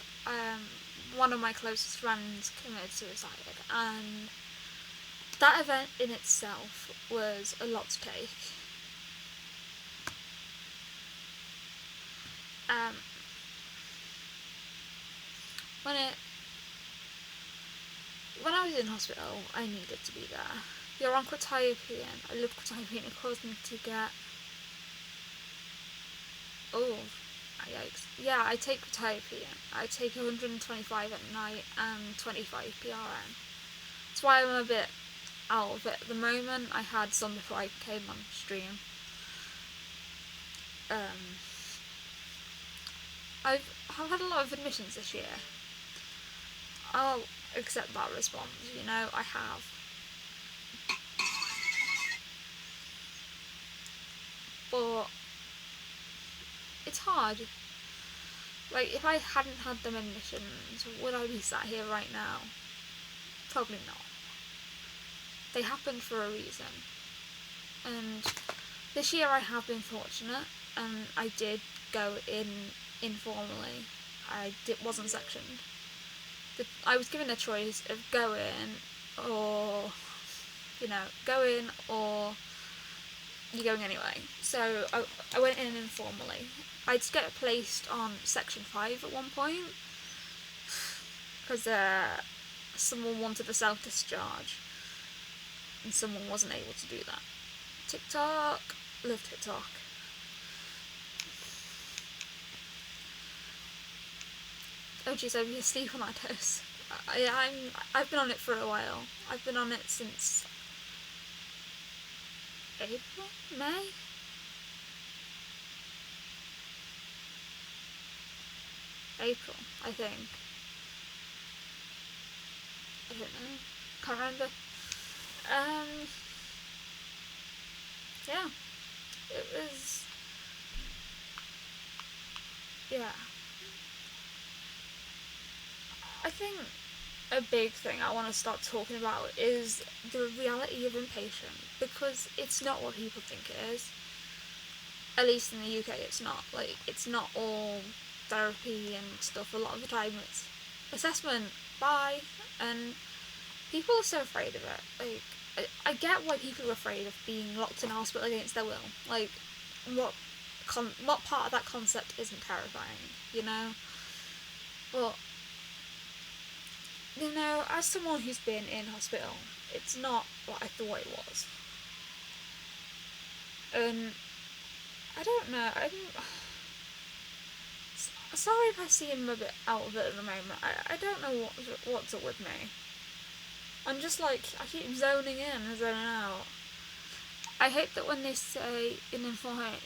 one of my closest friends committed suicide, and that event in itself was a lot to take. When I was in hospital, I needed to be there. You're on quetiapine. I love quetiapine. It caused me to get... Oh, yikes. Yeah, I take quetiapine. I take 125 at night and 25 PRN. That's why I'm a bit out of it at the moment. I had some before I came on stream. I've had a lot of admissions this year. I'll accept that response, you know, I have. But it's hard. Like, if I hadn't had them admissions, would I be sat here right now? Probably not. They happened for a reason. And this year I have been fortunate, and I did go in informally. Wasn't sectioned. I was given a choice of go in or you're going anyway. So I went in informally. I'd get placed on section 5 at one point because someone wanted a self-discharge and someone wasn't able to do that. TikTok, love TikTok. Oh jeez, I've been asleep on that dose. I've been on it for a while. I've been on it since May? April, I think. I don't know. Can't remember. Yeah. It was... Yeah. I think a big thing I want to start talking about is the reality of inpatient, because it's not what people think it is. At least in the UK, it's not. Like, it's not all therapy and stuff. A lot of the time it's assessment, bye, and people are so afraid of it. Like, I get why people are afraid of being locked in a hospital against their will. Like, what part of that concept isn't terrifying, you know? But, you know, as someone who's been in hospital, it's not what I thought it was. And I don't know, sorry if I seem a bit out of it at the moment. I don't know what's up with me. I'm just like, I keep zoning in and zoning out. I hate that when they say in informal,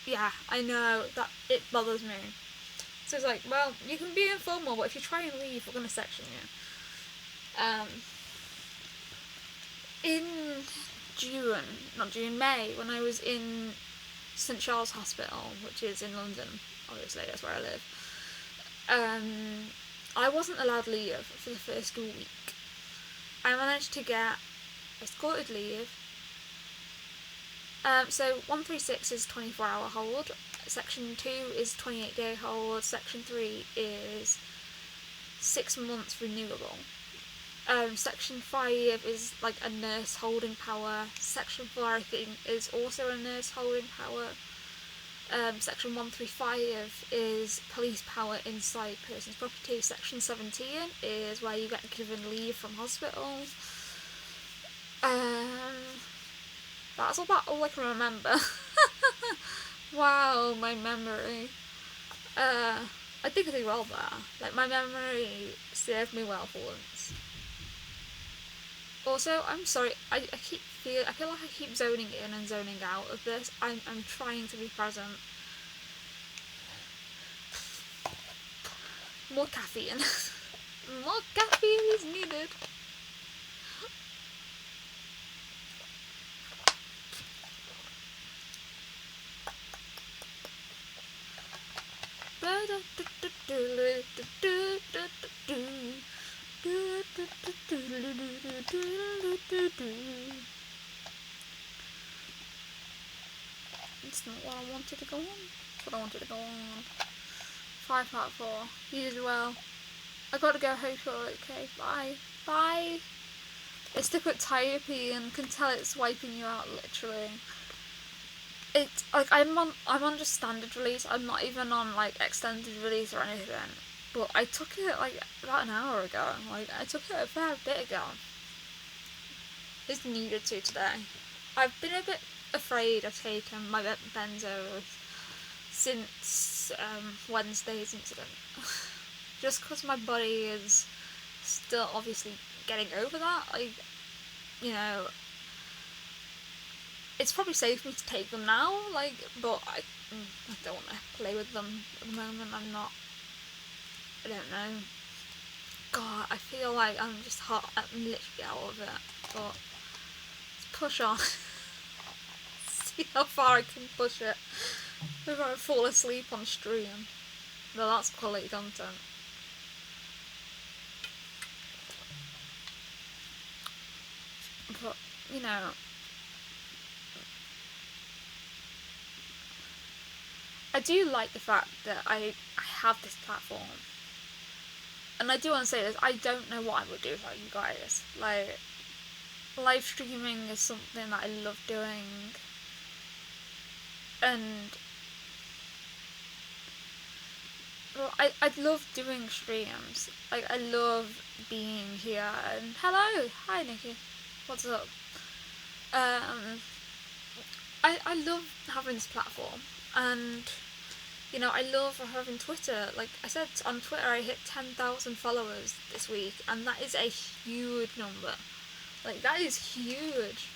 yeah, I know that it bothers me. So it's like, well, you can be informal, but if you try and leave, we're going to section you. In May, when I was in St Charles Hospital, which is in London, obviously, that's where I live, I wasn't allowed leave for the first week. I managed to get escorted leave. So 136 is 24-hour hold, Section 2 is 28-day hold, Section 3 is 6 months renewable. Section 5 is like a nurse holding power. Section 4, I think, is also a nurse holding power. Section 135 is police power inside person's property. Section 17 is where you get given leave from hospital. That's about all I can remember. Wow, my memory. I think I did well there. Like, my memory served me well for once. Also, I'm sorry, I feel like I keep zoning in and zoning out of this. I'm trying to be present. More caffeine. More caffeine is needed. It's not what I wanted to go on. It's what I wanted to go on. 5/4. You as well. I gotta go home shortly. Okay, bye. Bye. It's to put therapy and can tell it's wiping you out literally. It's like I'm on just standard release. I'm not even on like extended release or anything. But I took it like about an hour ago. Like I took it a fair bit ago. It's needed to today. I've been a bit afraid of taking my benzos since Wednesday's incident. Just because my body is still obviously getting over that. Like, you know, it's probably safe for me to take them now, like, but I don't want to play with them at the moment. I don't know. God, I feel like I'm just hot. I'm literally out of it. But let's push on. See how far I can push it before I fall asleep on stream. No, that's quality content. But, you know, I do like the fact that I have this platform. And I do want to say this, I don't know what I would do without you guys. Like, live streaming is something that I love doing. And well, I love doing streams. Like, I love being here. And hello, hi Nikki, what's up? I love having this platform, and you know, I love having Twitter. Like I said, on Twitter I hit 10,000 followers this week, and that is a huge number. Like, that is huge.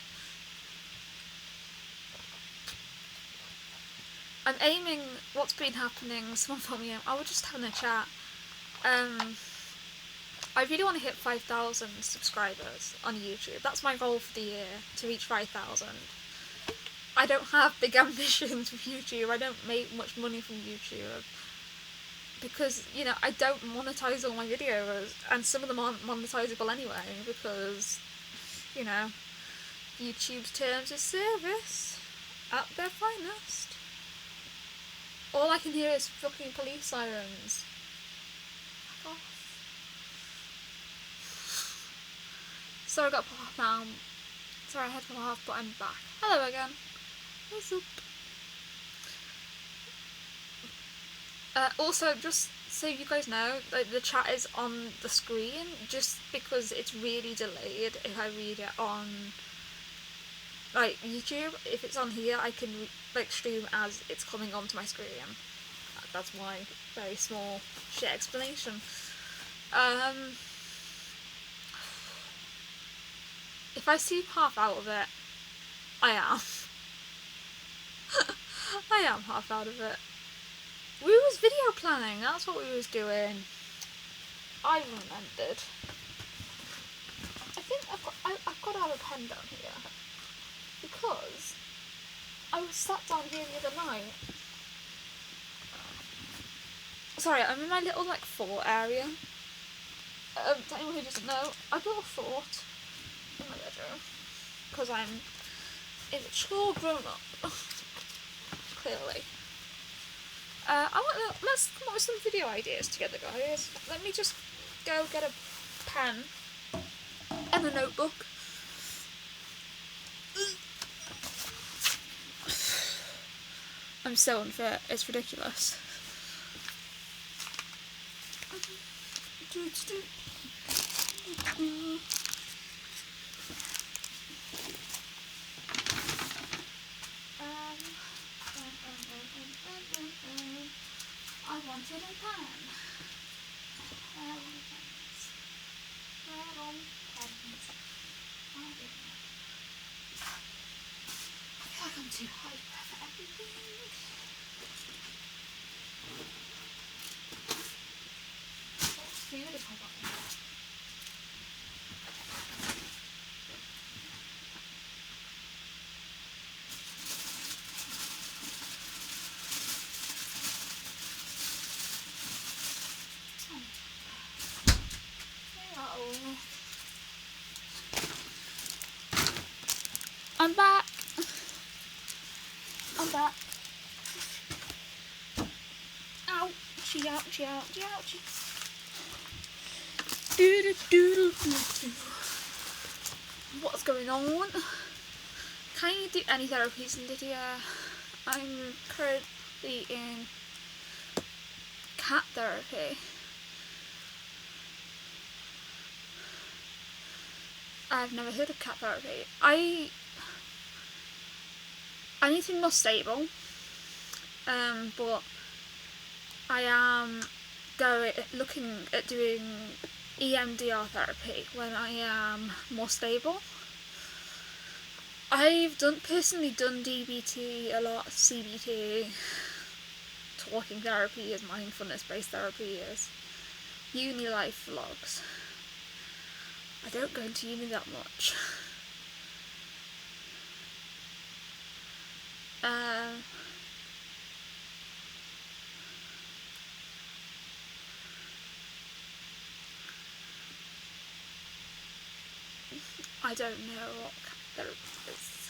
I'm aiming, what's been happening, someone put me in, I was just having a chat. I really want to hit 5,000 subscribers on YouTube. That's my goal for the year, to reach 5,000. I don't have big ambitions with YouTube. I don't make much money from YouTube. Because, you know, I don't monetize all my videos. And some of them aren't monetizable anyway. Because, you know, YouTube's terms of service at their finest. All I can hear is fucking police sirens. Fuck off. Sorry I got put off now. Sorry I had to put off, but I'm back. Hello again. What's up? Also, just so you guys know, like, the chat is on the screen, just because it's really delayed if I read it on, like, YouTube. If it's on here, I can, like, stream as it's coming onto my screen. That's my very small shit explanation. If I seem half out of it, I am. I am half out of it. We was video planning, that's what we was doing. I remembered. I think I've got to have a pen down here. Because I was sat down here the other night. Sorry, I'm in my little like fort area. To anyone who doesn't know, I built a fort in my bedroom. Because I'm a mature grown up. Clearly. Let's come up with some video ideas together, guys. Let me just go get a pen and a notebook. I'm so unfit, it's ridiculous. I wanted a pen. Where are pens? Where are pens? I feel like I'm too hyper for everything. What food have I got in there? I'm back. I'm back. Ouchie, ouchie, ouchie, ouchie. What's going on? Can you do any therapies, Lydia? I'm currently in cat therapy. I've never heard of cat therapy. I need to be more stable, but I am looking at doing EMDR therapy when I am more stable. I've personally done DBT a lot, CBT, talking therapy is mindfulness-based therapy is uni life vlogs. I don't go into uni that much. I don't know what there is.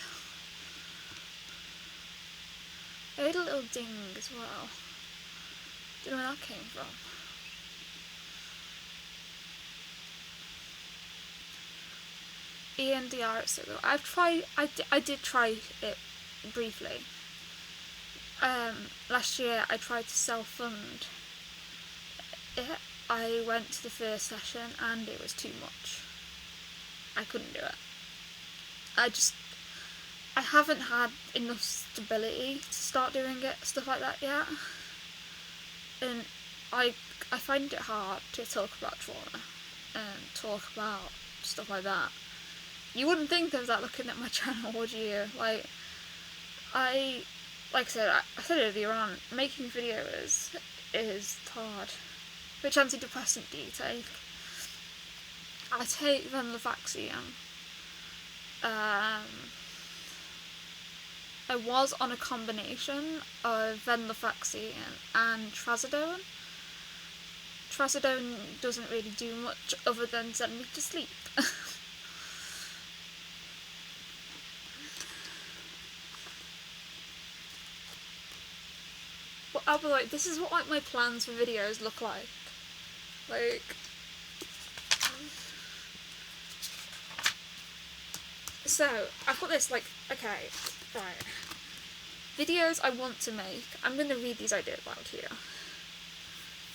I heard a little ding as well. Don't know where that came from. EMDR is so good. I did try it briefly. Last year I tried to self-fund it. I went to the first session and it was too much. I couldn't do it. I haven't had enough stability to start doing stuff like that yet. And I find it hard to talk about trauma and talk about stuff like that. You wouldn't think of that looking at my channel, would you? Like I said earlier on, making videos is hard. Which antidepressant do you take? I take venlafaxine. I was on a combination of venlafaxine and trazodone. Trazodone doesn't really do much other than send me to sleep. But by the way, this is what like my plans for videos look like. Like, so I've got this okay, right. Videos I want to make. I'm going to read these ideas out here.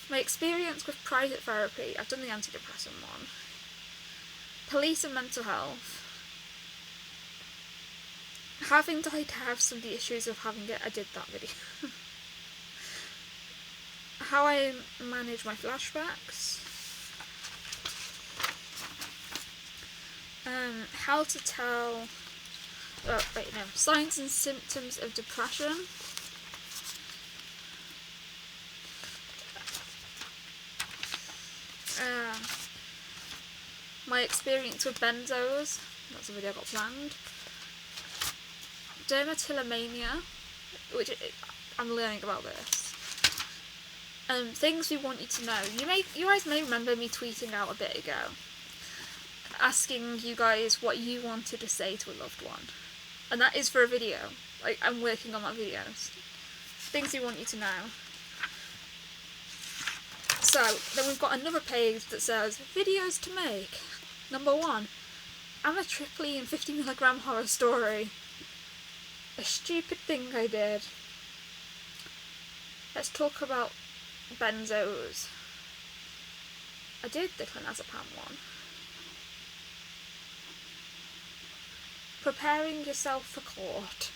My experience with private therapy. I've done the antidepressant one. Police and mental health. Having to have some of the issues of having it. I did that video. How I manage my flashbacks. How to tell Signs and symptoms of depression. My experience with benzos. That's a video I got planned. Dermatillomania, which I'm learning about this. Things we want you to know. You guys may remember me tweeting out a bit ago, asking you guys what you wanted to say to a loved one, and that is for a video. Like, I'm working on that videos. Things we want you to know. So then we've got another page that says videos to make. Number 1, amitriptyline 50mg horror story. A stupid thing I did. Let's talk about benzos. I did the clonazepam one. Preparing yourself for court.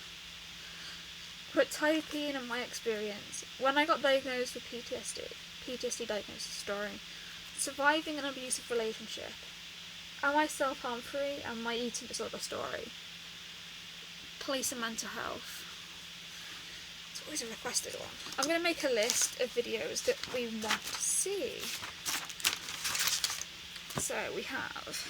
Quetiapine and my experience. When I got diagnosed with PTSD diagnosis story. Surviving an abusive relationship. Am I self-harm free? And my eating disorder story. Police and mental health. It's always a requested one. I'm going to make a list of videos that we want to see. So we have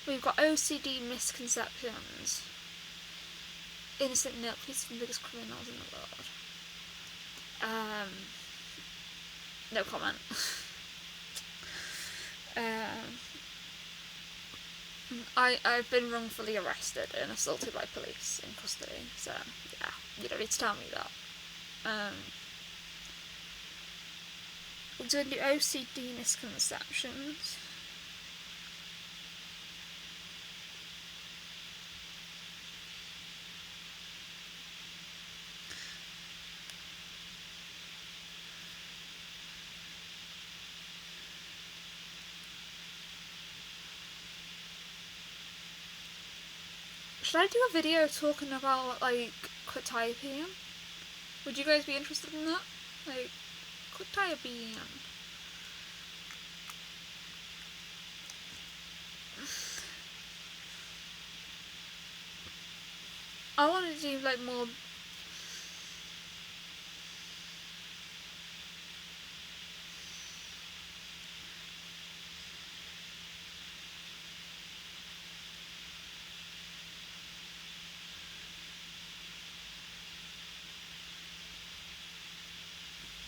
we've got OCD misconceptions. Innocent milk, police are the biggest criminals in the world. No comment. I've been wrongfully arrested and assaulted by police in custody, so yeah, you don't need to tell me that. We're doing the OCD misconceptions. Should I do a video talking about, like, quetiapine? Would you guys be interested in that? Like, quetiapine. I want to do, like, more...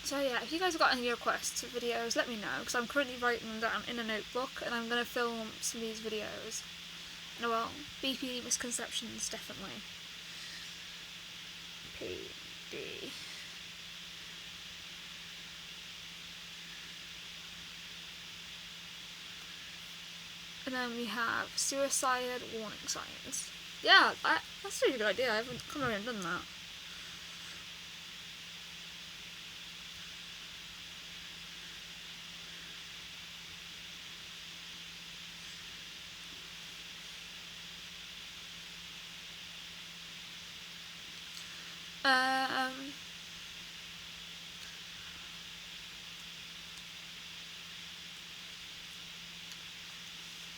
So yeah, if you guys have got any requests for videos, let me know, because I'm currently writing them down in a notebook, and I'm going to film some of these videos. No, well, BP misconceptions, definitely. PD. And then we have suicide warning signs. Yeah, that's a really good idea. I haven't come around and done that.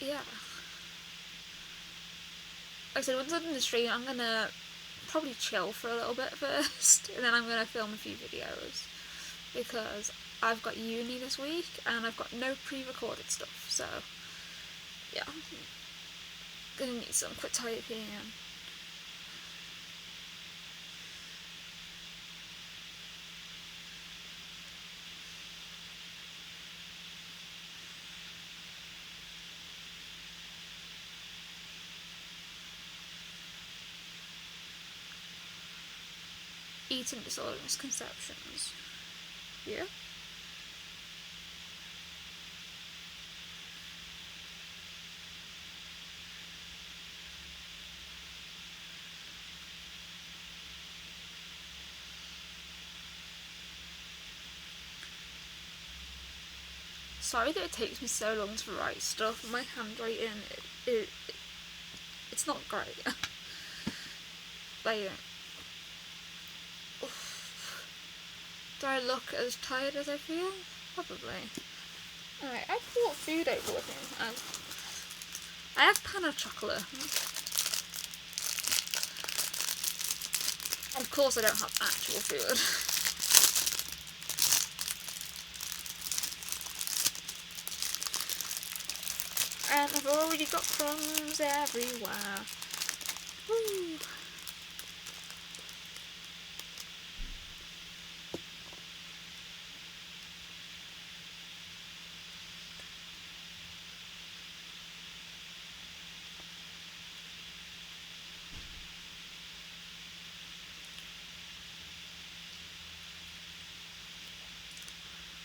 Yeah. Like I said, once I'm in the stream, I'm gonna probably chill for a little bit first, and then I'm gonna film a few videos, because I've got uni this week, and I've got no pre-recorded stuff, so, yeah. Gonna need some quetiapine. Eating disorder misconceptions. Yeah. sorry that it takes me so long to write stuff. My handwriting, it's not great. Like, do I look as tired as I feel? Probably. Alright, I brought food over with me. I have pan of chocolate. Of course I don't have actual food. And I've already got crumbs everywhere. Woo.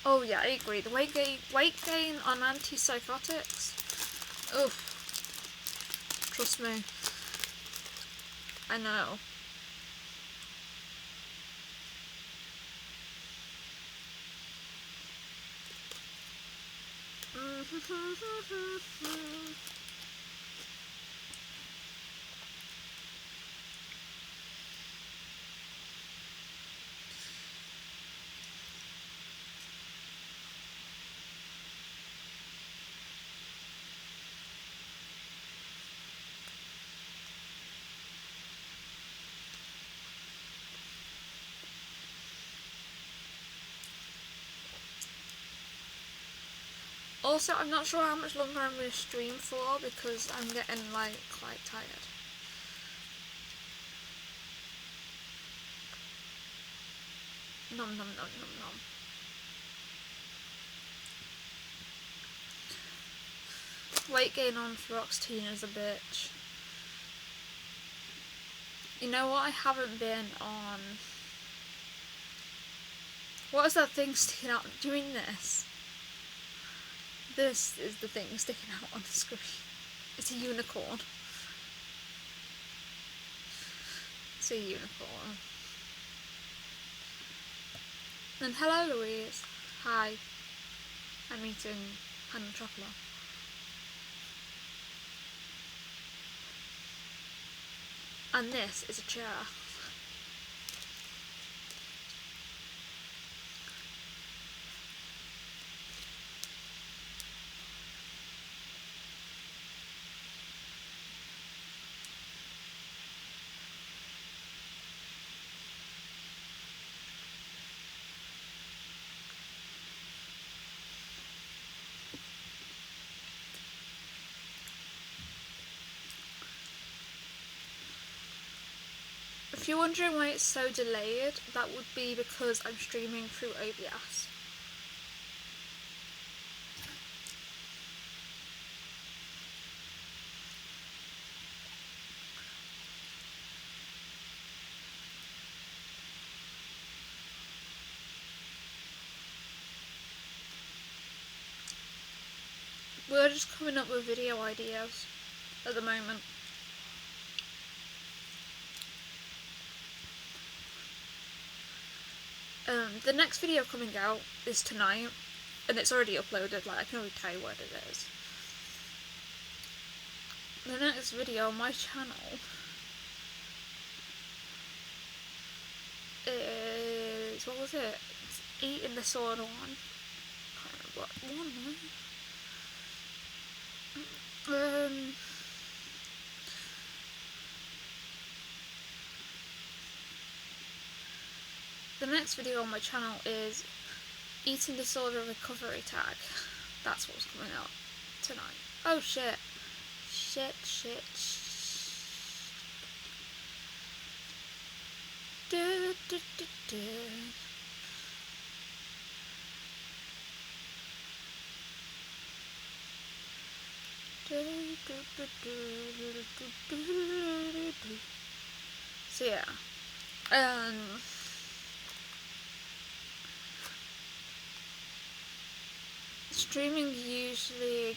Oh yeah, I agree. The weight gain on antipsychotics. Oh, trust me. I know. Also, I'm not sure how much longer I'm going to stream for because I'm getting like quite tired. Nom nom nom nom nom. Weight gain on fluoxetine is a bitch. You know what I haven't been on? What is that thing sticking out? Doing this. This is the thing sticking out on the screen. It's a unicorn. It's a unicorn. And hello Louise. Hi. I'm eating pan and chocolate. And this is a chair. If you're wondering why it's so delayed, that would be because I'm streaming through OBS. We're just coming up with video ideas at the moment. The next video coming out is tonight, and it's already uploaded, like I can already tell you what it is. The next video on my channel is, what was it? It's eating disorder one. I can't remember what one was. The next video on my channel is Eating Disorder Recovery Tag. That's what's coming out tonight. Oh shit. Shit. Do, do, do, do. So yeah. Streaming usually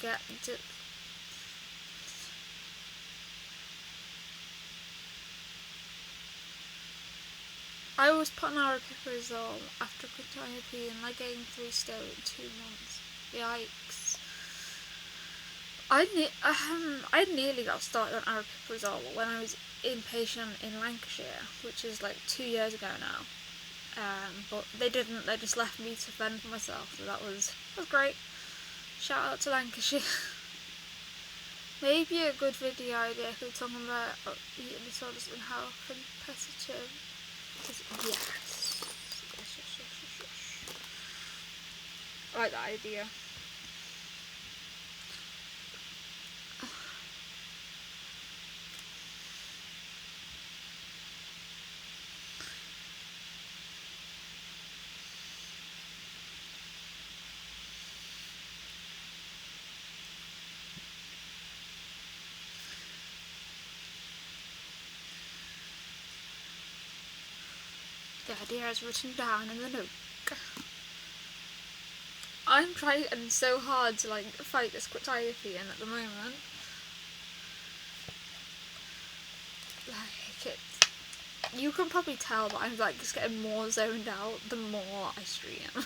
I was put on aripiprazole after quitropine and I gained 3 stone in 2 months. Yikes. I nearly got started on aripiprazole when I was inpatient in Lancashire, which is like 2 years ago now. But they didn't. They just left me to fend for myself. So that was great. Shout out to Lancashire. Maybe a good video idea if we're talking about eating disorders and how competitive. Yes. I like that idea. The idea is written down in the note. I'm trying so hard to like fight this quetiapine at the moment. Like it, you can probably tell that I'm like just getting more zoned out the more I stream.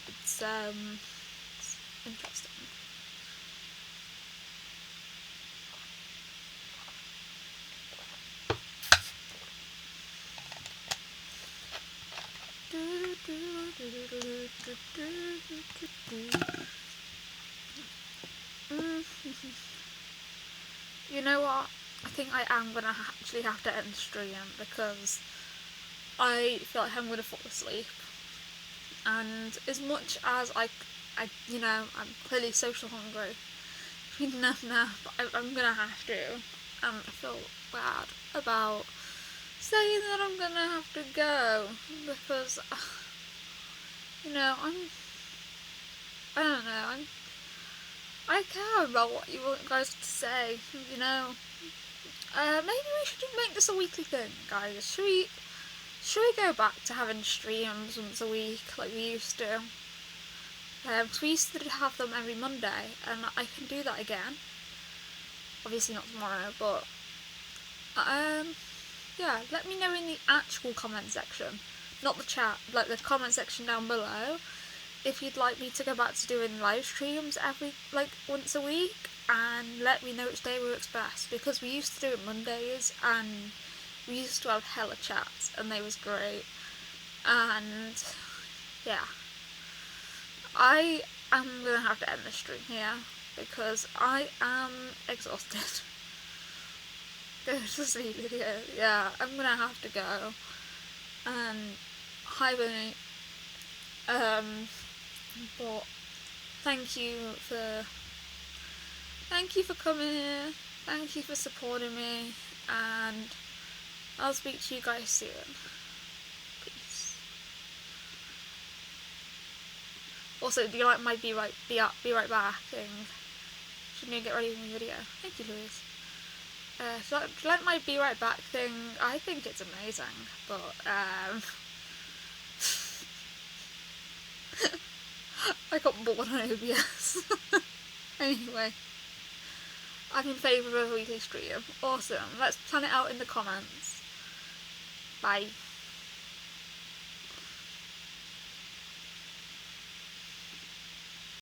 It's interesting. You know what? I think I am gonna actually have to end the stream because I feel like I'm gonna fall asleep. And as much as I you know, I'm clearly social hungry. No, but I'm gonna have to. And I feel bad about saying that I'm gonna have to go because, you know, I don't know, I care about what you want guys to say, you know. Maybe we should make this a weekly thing, guys. Should we go back to having streams once a week like we used to? So we used to have them every Monday, and I can do that again. Obviously not tomorrow, but yeah, let me know in the actual comment section, not the chat, like the comment section down below, if you'd like me to go back to doing live streams every, like, once a week, and let me know which day works best, because we used to do it Mondays, and we used to have hella chats, and they was great, and, yeah. I am gonna have to end the stream here, because I am exhausted. Go to sleep, Lydia. Yeah, I'm gonna have to go and hibernate. But thank you for coming here. Thank you for supporting me, and I'll speak to you guys soon. Peace. Also, do you like my be right back thing? Shouldn't you get ready for my video? Thank you, Louise. So like my be right back thing, I think it's amazing, but I got bored on OBS. Anyway, I'm in favour of a weekly stream. Awesome. Let's plan it out in the comments. Bye.